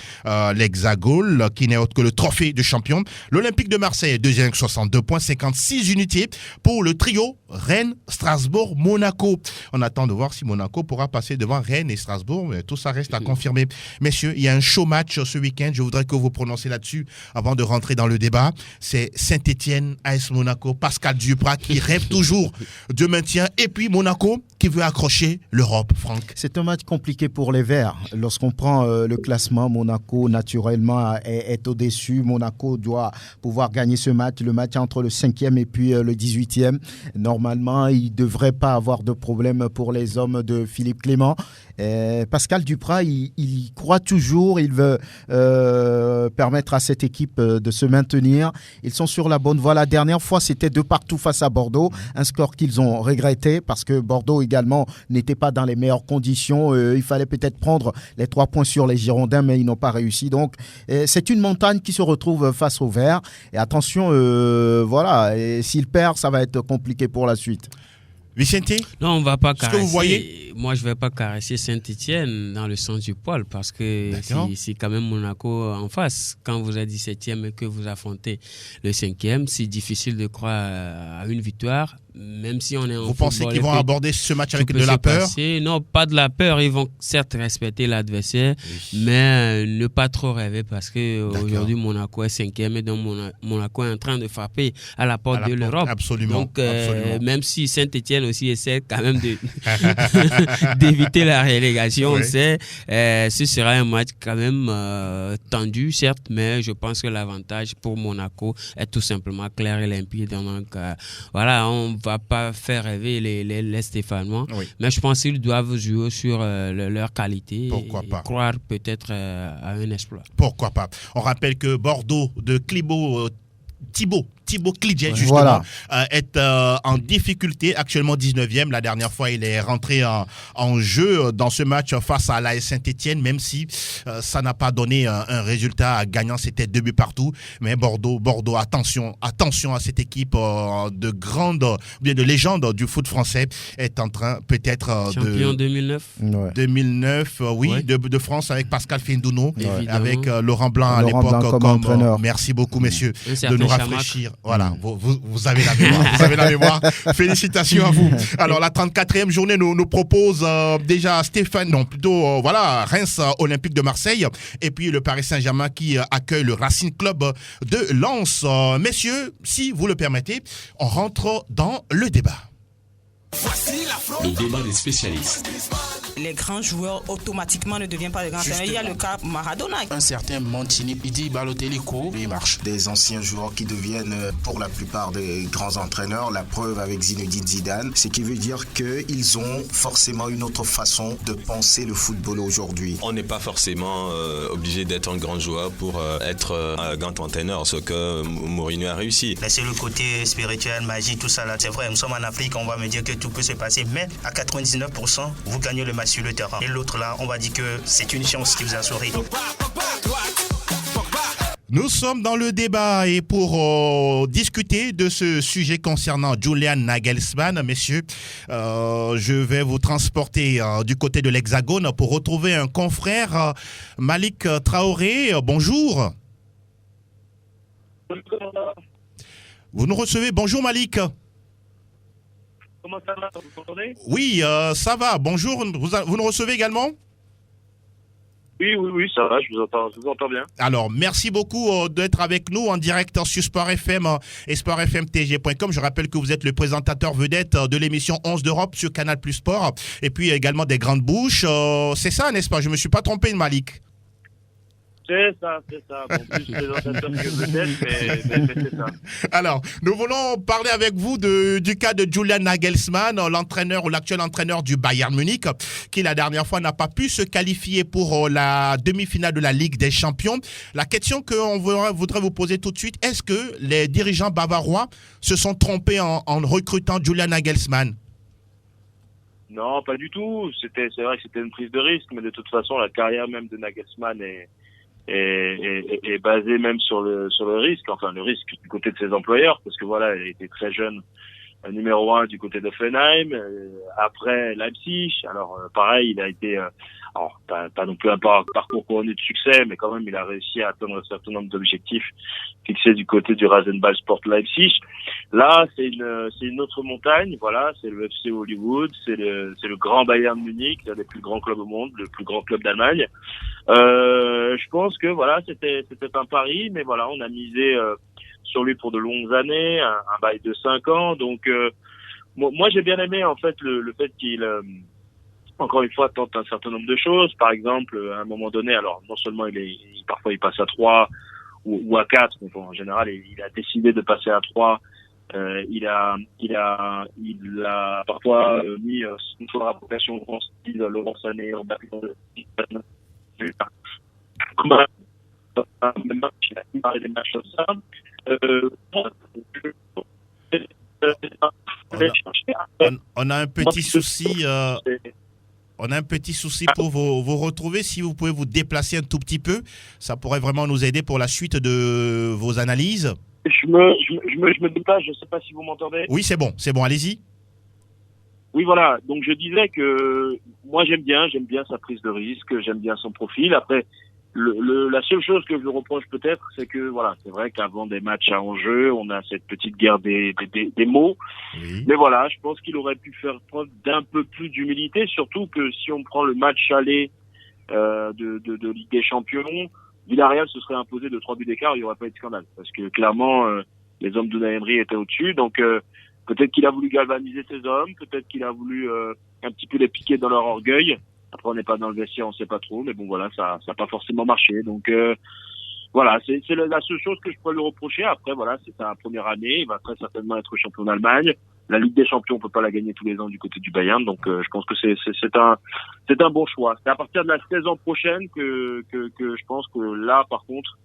l'hexagone, qui n'est autre que le trophée de champion. L'Olympique de Marseille est deuxième avec 62 points, 56 unités pour le trio Rennes, Strasbourg, Monaco. On attend de voir si Monaco pourra passer devant Rennes et Strasbourg, mais tout ça reste à confirmer. Messieurs, il y a un chaud match ce week-end. Je voudrais que vous prononciez là-dessus avant de rentrer dans le débat. C'est Saint-Etienne, AS Monaco, Pascal Duprat qui rêve toujours de maintien, et puis Monaco qui veut accrocher l'Europe. Franck. C'est un match compliqué pour les Verts. Lorsqu'on prend le classement, Monaco naturellement est au-dessus. Monaco doit pouvoir gagner ce match, le match entre le 5e et puis le 18e. Normalement, il ne devrait pas avoir de problème pour les hommes de Philippe Clément. Pascal Duprat, il croit toujours, il veut permettre à cette équipe de se maintenir. Ils sont sur la bonne voie. La dernière fois, c'était 2-2 face à Bordeaux, un score qu'ils ont regretté parce que Bordeaux également n'était pas dans les meilleures conditions. Il fallait peut-être prendre les 3 points sur les Girondins, mais ils n'ont pas réussi. Donc, c'est une montagne qui se retrouve face aux Verts. Et attention, voilà, s'ils perdent, ça va être compliqué pour la suite. Vicente? Non, on va pas caresser. Ce que vous voyez? Moi, je vais pas caresser Saint-Etienne dans le sens du poil parce que c'est quand même Monaco en face. Quand vous êtes 17e et que vous affrontez le 5e, c'est difficile de croire à une victoire. Même si on est en Vous pensez qu'ils vont aborder ce match avec de la peur? Non, pas de la peur. Ils vont certes respecter l'adversaire, mais ne pas trop rêver parce que aujourd'hui Monaco est 5e et donc Monaco est en train de frapper à la porte de l'Europe. Absolument. Donc, même si Saint-Etienne aussi essaie quand même d'éviter la relégation, on sait, ce sera un match quand même tendu, certes, mais je pense que l'avantage pour Monaco est tout simplement clair et limpide. Donc, voilà, on va pas faire rêver les Stéphanois, mais je pense qu'ils doivent jouer sur leur qualité. Pourquoi pas? Croire peut-être à un exploit. Pourquoi pas? On rappelle que Bordeaux de Thibaut Klidjet, justement, est en difficulté, actuellement 19e. La dernière fois, il est rentré en jeu dans ce match face à l'AS Saint-Etienne, même si ça n'a pas donné un résultat gagnant, c'était 2 buts partout. Mais Bordeaux, attention à cette équipe de légende du foot français, est en train peut-être champion 2009. 2009, de France avec Pascal Findouno, avec Laurent Blanc à l'époque comme entraîneur. Merci beaucoup, messieurs, de nous rafraîchir. Voilà, vous avez la mémoire. Vous avez la mémoire. Félicitations à vous. Alors, la 34e journée nous propose déjà Reims Olympique de Marseille. Et puis le Paris Saint-Germain qui accueille le Racing Club de Lens. Messieurs, si vous le permettez, on rentre dans le débat. Le débat des spécialistes. les grands joueurs automatiquement ne deviennent pas des grands entraîneurs. Il y a le cas Maradona. Un certain Mancini, il dit Balotelli court, il marche. Des anciens joueurs qui deviennent pour la plupart des grands entraîneurs. La preuve avec Zinedine Zidane, ce qui veut dire qu'ils ont forcément une autre façon de penser le football aujourd'hui. On n'est pas forcément obligé d'être un grand joueur pour être un grand entraîneur, ce que Mourinho a réussi. Mais c'est le côté spirituel, magie, tout ça là, c'est vrai, nous sommes en Afrique, on va me dire que tout peut se passer, mais à 99%, vous gagnez le match sur le terrain. Et l'autre là, on va dire que c'est une chance qui vous a souri. Nous sommes dans le débat et pour discuter de ce sujet concernant Julian Nagelsmann, messieurs, je vais vous transporter du côté de l'Hexagone pour retrouver un confrère, Malik Traoré. Bonjour. Vous nous recevez. Bonjour Malik. Comment ça va? Vous m'entendez? Oui, ça va. Bonjour. Vous nous recevez également? Oui, ça va, je vous entends bien. Alors, merci beaucoup d'être avec nous en direct sur Sport FM et sportfmtg.com. Je rappelle que vous êtes le présentateur vedette de l'émission 11 d'Europe sur Canal Plus Sport et puis également des Grandes Bouches. C'est ça, n'est-ce pas? Je ne me suis pas trompé, Malik. C'est ça. Bon, plus présentateur que vedette, mais c'est ça. Alors, nous voulons parler avec vous du cas de Julian Nagelsmann, l'entraîneur ou l'actuel entraîneur du Bayern Munich, qui la dernière fois n'a pas pu se qualifier pour la demi-finale de la Ligue des Champions. La question qu'on voudrait vous poser tout de suite, est-ce que les dirigeants bavarois se sont trompés en recrutant Julian Nagelsmann? Non, pas du tout. C'est vrai que c'était une prise de risque, mais de toute façon, la carrière même de Nagelsmann est basé même sur le risque, enfin le risque du côté de ses employeurs, parce que voilà, il était très jeune, numéro 1 du côté d'Offenheim, après Leipzig. Alors pareil, il a été pas non plus un parcours couronné de succès, mais quand même il a réussi à atteindre un certain nombre d'objectifs fixés du côté du Rasenball Sport Leipzig. Là, c'est une autre montagne, voilà, c'est le FC Hollywood, c'est le grand Bayern Munich, l'un des plus grands clubs au monde, le plus grand club d'Allemagne. Je pense que voilà, c'était un pari, mais voilà, on a misé sur lui pour de longues années, un bail de 5 ans. Donc moi j'ai bien aimé en fait le fait qu'il encore une fois tente un certain nombre de choses. Par exemple, à un moment donné, alors non seulement parfois il passe à 3 ou à 4, mais bon, en général il a décidé de passer à 3. Il a parfois mis une fois la vocation en style Laurent Sané en battant des matchs comme ça. On a un petit souci. On a un petit souci pour vous retrouver. Si vous pouvez vous déplacer un tout petit peu, ça pourrait vraiment nous aider pour la suite de vos analyses. Je me déplace, je ne sais pas si vous m'entendez. Oui, c'est bon, allez-y. Oui, voilà. Donc je disais que moi j'aime bien sa prise de risque, j'aime bien son profil. Après, la seule chose que je lui reproche peut-être, c'est que voilà, c'est vrai qu'avant des matchs à enjeu, on a cette petite guerre des mots. Oui. Mais voilà, je pense qu'il aurait pu faire preuve d'un peu plus d'humilité, surtout que si on prend le match aller de Ligue des Champions, Villarreal se serait imposé de 3 buts d'écart, il n'y aurait pas eu de scandale. Parce que clairement, les hommes d'Unai Emery étaient au-dessus. Donc peut-être qu'il a voulu galvaniser ses hommes, peut-être qu'il a voulu un petit peu les piquer dans leur orgueil. Après, on n'est pas dans le vestiaire, on sait pas trop, mais bon, voilà, ça n'a pas forcément marché. Donc, voilà, c'est la seule chose que je pourrais lui reprocher. Après, voilà, c'est sa première année, il va très certainement être champion d'Allemagne. La Ligue des Champions, on peut pas la gagner tous les ans du côté du Bayern, donc je pense que c'est un bon choix. C'est à partir de la saison prochaine que je pense que là, par contre,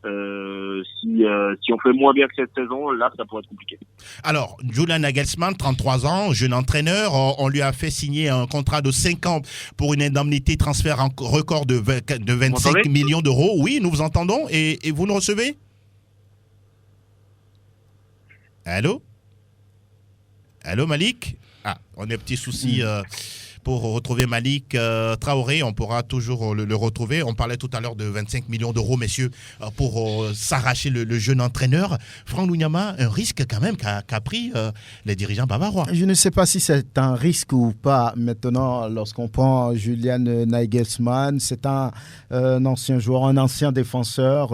si on fait moins bien que cette saison, là, ça pourrait être compliqué. Alors, Julian Nagelsmann, 33 ans, jeune entraîneur, on lui a fait signer un contrat de 5 ans pour une indemnité transfert en record de 25 millions d'euros. Oui, nous vous entendons et vous nous recevez? Allô, Malik? On a un petit souci pour retrouver Malik Traoré. On pourra toujours le retrouver. On parlait tout à l'heure de 25 millions d'euros, messieurs, pour s'arracher le jeune entraîneur. Franck Luyama, un risque quand même qu'a pris les dirigeants bavarois. Je ne sais pas si c'est un risque ou pas. Maintenant, lorsqu'on prend Julian Nagelsmann, c'est un ancien joueur, un ancien défenseur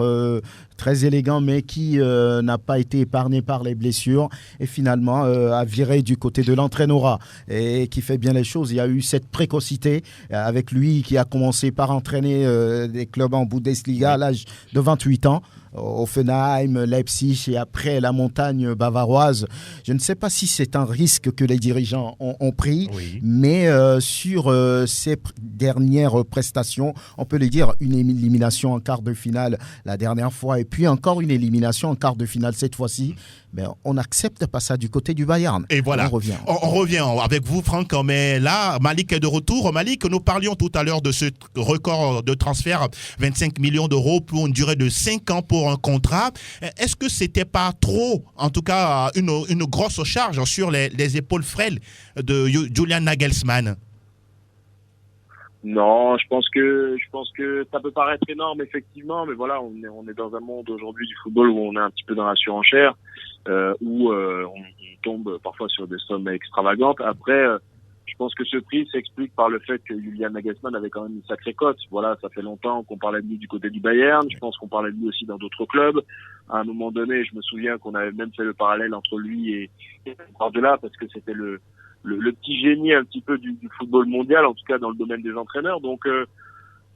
très élégant, mais qui n'a pas été épargné par les blessures et finalement a viré du côté de l'entraîneur et qui fait bien les choses. Il y a eu cette précocité avec lui qui a commencé par entraîner des clubs en Bundesliga à l'âge de 28 ans. Offenheim, Leipzig et après la montagne bavaroise. Je ne sais pas si c'est un risque que les dirigeants ont pris, mais sur ces dernières prestations, on peut le dire, une élimination en quart de finale la dernière fois et puis encore une élimination en quart de finale cette fois-ci. Mais on n'accepte pas ça du côté du Bayern. Et voilà, on revient avec vous, Franck, mais là, Malik est de retour. Malik, nous parlions tout à l'heure de ce record de transfert, 25 millions d'euros pour une durée de 5 ans pour un contrat. Est-ce que c'était pas trop, en tout cas, une grosse charge sur les épaules frêles de Julian Nagelsmann? Non, je pense que ça peut paraître énorme effectivement, mais voilà, on est dans un monde aujourd'hui du football où on est un petit peu dans la surenchère, où on tombe parfois sur des sommes extravagantes. Après, je pense que ce prix s'explique par le fait que Julian Nagelsmann avait quand même une sacrée cote. Voilà, ça fait longtemps qu'on parlait de lui du côté du Bayern. Je pense qu'on parlait de lui aussi dans d'autres clubs. À un moment donné, je me souviens qu'on avait même fait le parallèle entre lui et Guardiola parce que c'était le petit génie un petit peu du football mondial, en tout cas dans le domaine des entraîneurs. Donc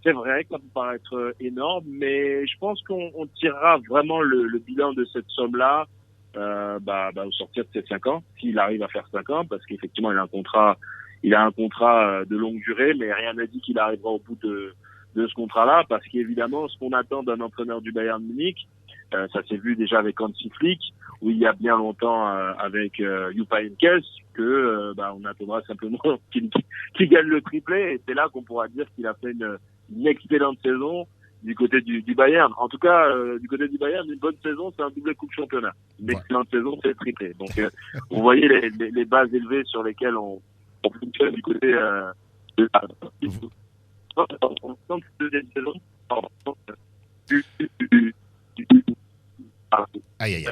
c'est vrai que ça peut paraître énorme, mais je pense qu'on tirera vraiment le bilan de cette somme-là au sortir de ces 5 ans, s'il arrive à faire 5 ans, parce qu'effectivement il a un contrat de longue durée, mais rien n'a dit qu'il arrivera au bout de ce contrat-là, parce qu'évidemment ce qu'on attend d'un entraîneur du Bayern Munich, ça s'est vu déjà avec Hansi Flick, où il y a bien longtemps avec Jupp Heynckes, que on attendra simplement qu'il gagne le triplé, et c'est là qu'on pourra dire qu'il a fait une excellente saison du côté du Bayern. En tout cas, du côté du Bayern, une bonne saison, c'est un doublé coupe championnat. Une excellente saison, c'est le triplé. Donc, vous voyez les bases élevées sur lesquelles on fonctionne du côté de la deuxième saison. Aïe.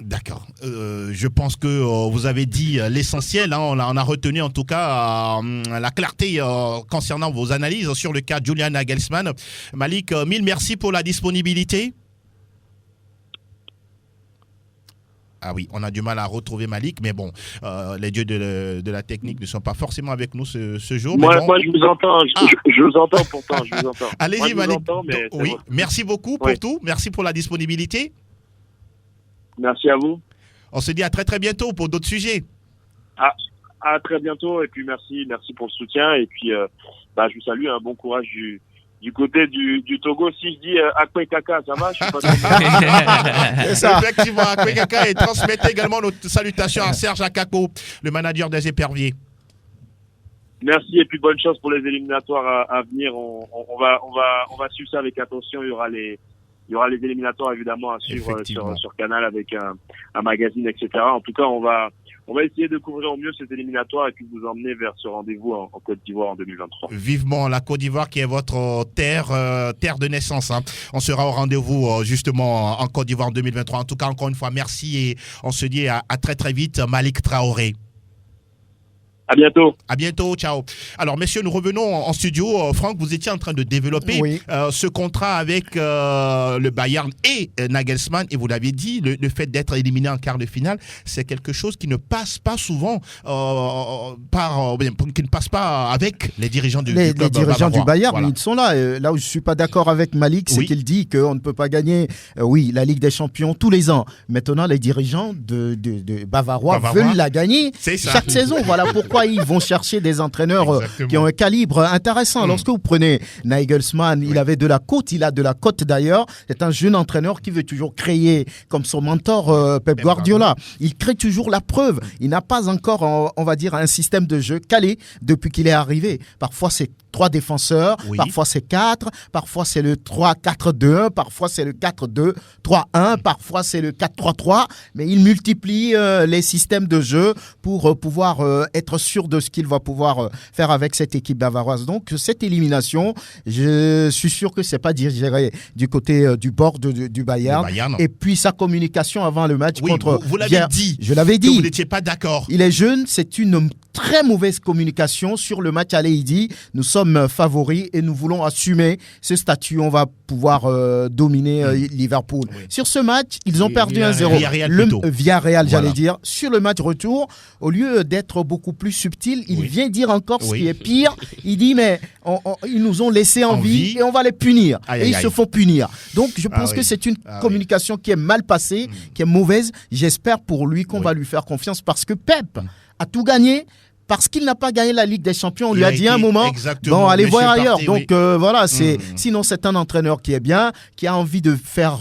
D'accord. Je pense que vous avez dit l'essentiel. Hein. On a retenu en tout cas la clarté concernant vos analyses sur le cas de Julian Nagelsmann. Malik, mille merci pour la disponibilité. Ah oui, on a du mal à retrouver Malik, mais bon, les dieux de la technique ne sont pas forcément avec nous ce jour. Moi, je vous entends, je vous entends pourtant, je vous entends. Allez-y, Malik. Oui, bon. Merci beaucoup pour tout, merci pour la disponibilité. Merci à vous. On se dit à très très bientôt pour d'autres sujets. À très bientôt, et puis merci pour le soutien, et puis je vous salue, un bon courage du côté du Togo. Si je dis Akwe Kaka, ça va? Je suis pas C'est ça. Effectivement, Akwe Kaka, et transmettez également notre salutation à Serge Akako, le manager des Éperviers. Merci, et puis bonne chance pour les éliminatoires à venir. On va suivre ça avec attention. Il y aura les éliminatoires évidemment à suivre sur Canal avec un magazine, etc. En tout cas, on va essayer de couvrir au mieux cet éliminatoire et puis vous emmener vers ce rendez-vous en Côte d'Ivoire en 2023. Vivement la Côte d'Ivoire qui est votre terre de naissance. Hein. On sera au rendez-vous justement en Côte d'Ivoire en 2023. En tout cas, encore une fois, merci et on se dit à très très vite. Malik Traoré. À bientôt. À bientôt, ciao. Alors, messieurs, nous revenons en studio. Franck, vous étiez en train de développer ce contrat avec le Bayern et Nagelsmann. Et vous l'avez dit, le fait d'être éliminé en quart de finale, c'est quelque chose qui ne passe pas souvent qui ne passe pas avec les dirigeants du club. Les dirigeants du Bayern, voilà. Ils sont là. Là où je ne suis pas d'accord avec Malik, c'est qu'il dit qu'on ne peut pas gagner la Ligue des Champions tous les ans. Maintenant, les dirigeants de Bavarois veulent la gagner chaque saison. Voilà pourquoi ils vont chercher des entraîneurs qui ont un calibre intéressant. Lorsque vous prenez Nagelsmann, il avait de la cote, il a de la cote d'ailleurs. C'est un jeune entraîneur qui veut toujours créer, comme son mentor Pep Guardiola. Il crée toujours la preuve. Il n'a pas encore, on va dire, un système de jeu calé depuis qu'il est arrivé. Parfois, c'est 3 défenseurs, parfois c'est 4, parfois c'est le 3-4-2-1, parfois c'est le 4-2-3-1, parfois c'est le 4-3-3, mais il multiplie les systèmes de jeu pour pouvoir être sûr de ce qu'il va pouvoir faire avec cette équipe bavaroise. Donc cette élimination, je suis sûr que c'est pas digéré du côté du bord du Bayern. Et puis sa communication avant le match contre... Vous l'avez dit. Je l'avais dit. Que vous n'étiez pas d'accord. Il est jeune, c'est une très mauvaise communication. Sur le match aller, il dit nous sommes favoris et nous voulons assumer ce statut. On va pouvoir dominer Liverpool. Oui. Sur ce match, ils ont perdu 1-0. Villarreal, j'allais dire. Sur le match retour, au lieu d'être beaucoup plus subtil, il vient dire encore ce qui est pire. Il dit mais ils nous ont laissé en vie et on va les punir. Ils se font punir. Donc je pense que c'est une communication qui est mal passée, qui est mauvaise. J'espère pour lui qu'on va lui faire confiance parce que Pep a tout gagné. Parce qu'il n'a pas gagné la Ligue des Champions, on lui a dit un moment, bon, allez voir ailleurs. Donc voilà, sinon c'est un entraîneur qui est bien, qui a envie de faire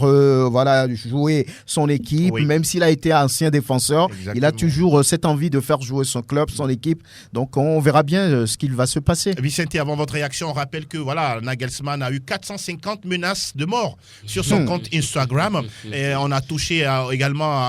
jouer son équipe, même s'il a été ancien défenseur, il a toujours cette envie de faire jouer son club, son équipe. Donc on verra bien ce qu'il va se passer. Vicente, avant votre réaction, on rappelle que Nagelsmann a eu 450 menaces de mort sur son compte Instagram. Et on a touché également,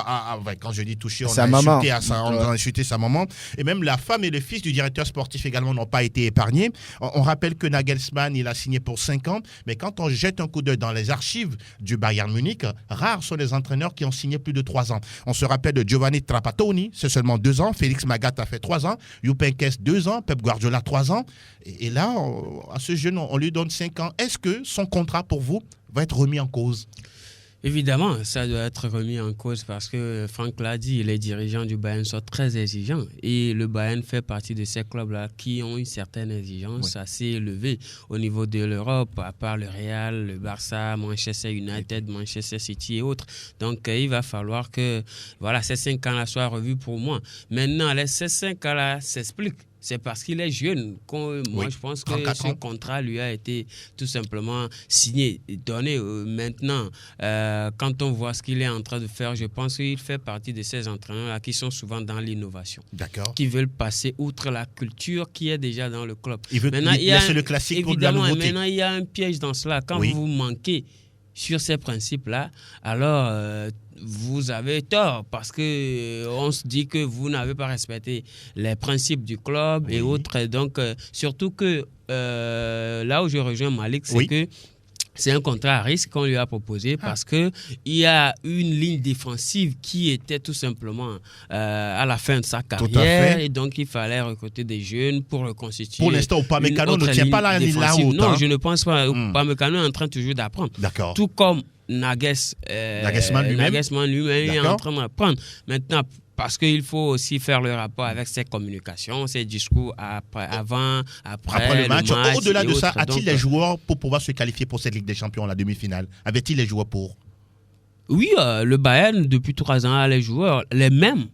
quand je dis touché, on a insulté sa maman. Et même la femme et le fils du directeur sportif également n'ont pas été épargnés. On rappelle que Nagelsmann, il a signé pour 5 ans, mais quand on jette un coup d'œil dans les archives du Bayern Munich, rares sont les entraîneurs qui ont signé plus de 3 ans. On se rappelle de Giovanni Trapattoni, c'est seulement 2 ans, Félix Magath a fait 3 ans, Jupp Heynckes 2 ans, Pep Guardiola 3 ans, et là, à ce jeune, on lui donne 5 ans. Est-ce que son contrat pour vous va être remis en cause ? Évidemment, ça doit être remis en cause parce que Franck l'a dit, les dirigeants du Bayern sont très exigeants et le Bayern fait partie de ces clubs-là qui ont une certaine exigence assez élevée au niveau de l'Europe, à part le Real, le Barça, Manchester United, Manchester City et autres. Donc, il va falloir que ces 5 ans-là soient revus pour moi. Maintenant, ces 5 ans-là s'expliquent. C'est parce qu'il est jeune. Moi, je pense que son contrat lui a été tout simplement signé, donné. Maintenant, quand on voit ce qu'il est en train de faire, je pense qu'il fait partie de ces entraîneurs-là qui sont souvent dans l'innovation. D'accord. Qui veulent passer outre la culture qui est déjà dans le club. Il veut laisser le classique pour de la nouveauté. Maintenant, il y a un piège dans cela. Quand vous manquez sur ces principes-là, alors vous avez tort parce que on se dit que vous n'avez pas respecté les principes du club et autres. Donc, surtout que là où je rejoins Malik, c'est que c'est un contrat à risque qu'on lui a proposé parce qu'il y a une ligne défensive qui était tout simplement à la fin de sa carrière et donc il fallait recruter des jeunes pour reconstituer. Pour l'instant, Upamecano ne tient pas la route. Non, je ne pense pas. Upamecano est en train toujours d'apprendre. D'accord. Tout comme Nagelsmann lui-même est en train d'apprendre. Maintenant, parce qu'il faut aussi faire le rapport avec ses communications, ses discours avant, après le match. Au-delà de ça, a-t-il les joueurs pour pouvoir se qualifier pour cette Ligue des Champions, la demi-finale? Avait-il les joueurs pour? Oui, le Bayern, depuis 3 ans, a les joueurs, les mêmes.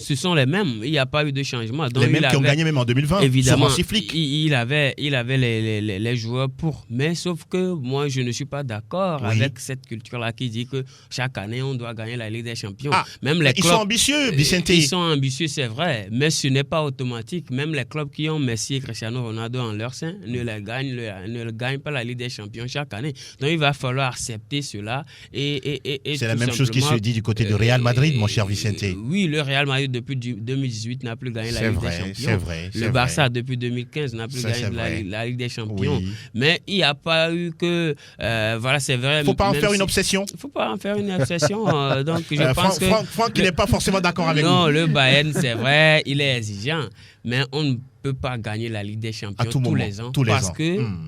Ce sont les mêmes, il n'y a pas eu de changement. Donc, les mêmes qui ont gagné même en 2020. Évidemment, il avait les joueurs pour. Mais sauf que moi, je ne suis pas d'accord avec cette culture-là qui dit que chaque année, on doit gagner la Ligue des Champions. Même les clubs, sont ambitieux, Vicente. Ils sont ambitieux, c'est vrai. Mais ce n'est pas automatique. Même les clubs qui ont Messi et Cristiano Ronaldo en leur sein ne gagnent pas la Ligue des Champions chaque année. Donc, il va falloir accepter cela. C'est la même chose qui se dit du côté de Real Madrid, mon cher Vicente. Oui, le Real Madrid depuis 2018 n'a plus gagné la Ligue des Champions. C'est vrai. Le Barça depuis 2015 n'a plus gagné la Ligue des Champions. Mais il n'y a pas eu que c'est vrai. Il ne faut pas en faire une obsession. Il ne faut pas en faire une obsession. Donc je pense que Franck il n'est pas forcément d'accord avec nous. Non, le Bayern, c'est vrai, il est exigeant, mais on ne peut pas gagner la Ligue des Champions tous les ans.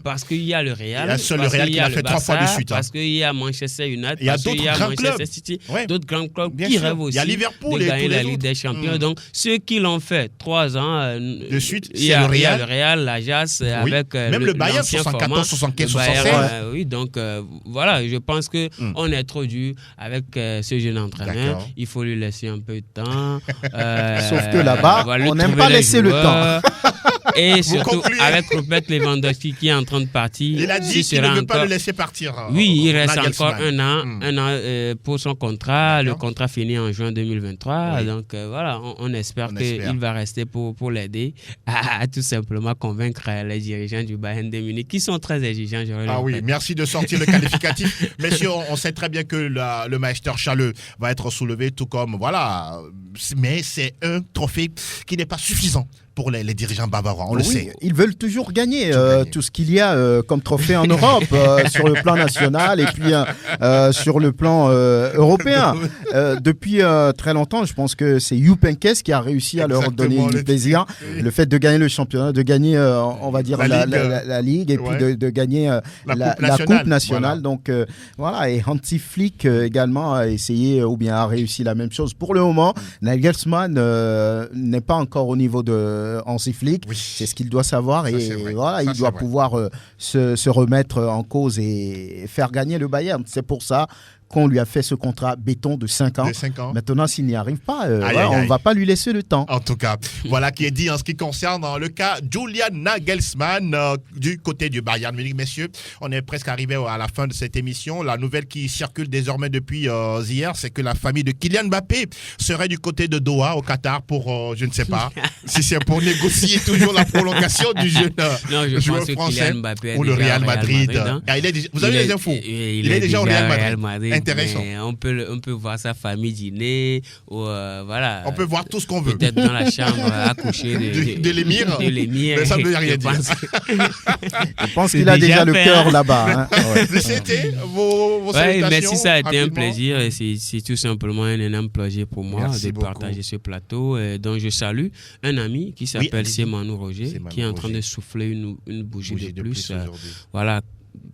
Parce qu'il y a le Real. Il y a seul le Real qui l'a fait 3 fois de suite. Parce qu'il y a Manchester United. Il y a d'autres grands clubs. City, d'autres grands clubs qui rêvent aussi de gagner la Ligue des Champions. Donc, ceux qui l'ont fait 3 ans de suite, il y a le Real, l'Ajax, avec même le Bayern, 74, 75, 76. Oui, donc voilà, je pense qu'on est trop dur avec ce jeune entraîneur. Il faut lui laisser un peu de temps. Sauf que là-bas, on n'aime pas laisser le temps. Et surtout avec Robert Lewandowski qui est en train de partir. Il a dit qu'il ne veut pas le laisser partir. Oui, il reste encore un an pour son contrat. Le contrat finit en juin 2023. Donc voilà, on espère qu'il va rester pour l'aider à tout simplement convaincre les dirigeants du Bayern de Munich qui sont très exigeants. Merci de sortir le qualificatif. Messieurs, on sait très bien que le Meister Schale va être soulevé, tout comme mais c'est un trophée qui n'est pas suffisant pour les dirigeants bavarois, on le sait. Ils veulent toujours gagner tout ce qu'il y a comme trophée en Europe, sur le plan national et puis sur le plan européen. Depuis très longtemps, je pense que c'est Jupp Heynckes qui a réussi à leur donner du plaisir. Le fait de gagner le championnat, de gagner, on va dire, la Ligue et puis de gagner la Coupe nationale. Voilà. Donc voilà, et Hansi Flick également a essayé ou bien a réussi la même chose. Pour le moment, Nagelsmann n'est pas encore au niveau de Hansi Flick, c'est ce qu'il doit savoir et voilà, il doit pouvoir se remettre en cause et faire gagner le Bayern. C'est pour ça qu'on lui a fait ce contrat béton de 5 ans. Maintenant, s'il n'y arrive pas, on ne va pas lui laisser le temps. En tout cas, voilà qui est dit en ce qui concerne le cas Julian Nagelsmann du côté du Bayern Munich. Messieurs, on est presque arrivé à la fin de cette émission. La nouvelle qui circule désormais depuis hier, c'est que la famille de Kylian Mbappé serait du côté de Doha, au Qatar, pour, je ne sais pas, si c'est pour négocier toujours la prolongation du jeune joueur français ou le Real Madrid. Vous avez les infos? Il est déjà au Real Madrid. Intéressant. On peut voir sa famille dîner, ou, voilà. On peut voir tout ce qu'on veut. Peut-être dans la chambre à coucher de l'émir. Mais ça ne veut rien dire. Je pense qu'il a déjà le cœur là-bas. C'était vos salutations. Merci, ça a été un plaisir. C'est tout simplement un énorme plaisir pour moi de partager ce plateau. Donc je salue un ami qui s'appelle Sémanou Roger, qui est en train de souffler une bougie de plus. Voilà.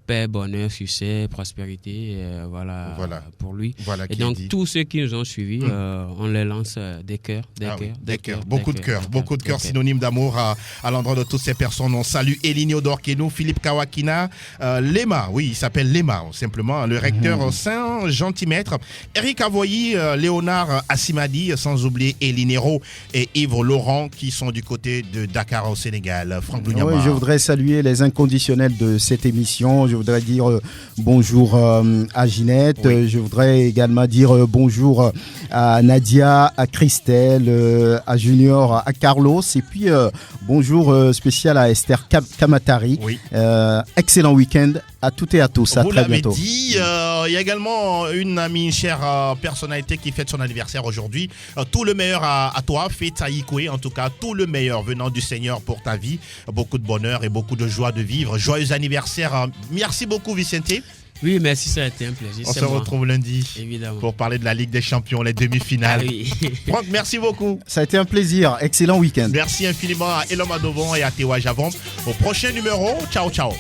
Paix, bonheur, succès, prospérité, voilà pour lui. Et donc tous ceux qui nous ont suivis, on les lance des cœurs, beaucoup de cœurs, synonyme d'amour à l'endroit de toutes ces personnes. On salue Elinio Dorkenou, Philippe Kawakina, Lema, il s'appelle Lema simplement, le recteur Saint-Gentilmaître, Eric Avoyi, Léonard Assimadi, sans oublier Elinero et Yves Laurent qui sont du côté de Dakar au Sénégal. Franck Dougnama. Je voudrais saluer les inconditionnels de cette émission. Je voudrais dire bonjour à Ginette. Je voudrais également dire bonjour à Nadia, à Christelle, à Junior, à Carlos. Et puis bonjour spécial à Esther Kamatari. Excellent week-end à toutes et à tous. À très bientôt. Vous l'avez dit, il y a également une chère personnalité qui fête son anniversaire aujourd'hui. Tout le meilleur à toi, Feta Ikwe. En tout cas, tout le meilleur venant du Seigneur pour ta vie. Beaucoup de bonheur et beaucoup de joie de vivre. Joyeux anniversaire. Merci beaucoup, Vicente. Oui, merci, ça a été un plaisir. On se retrouve lundi pour parler de la Ligue des Champions, les demi-finales. Franck, merci beaucoup. Ça a été un plaisir. Excellent week-end. Merci infiniment à Elom Adovon et à Tewa Javon. Au prochain numéro, ciao, ciao.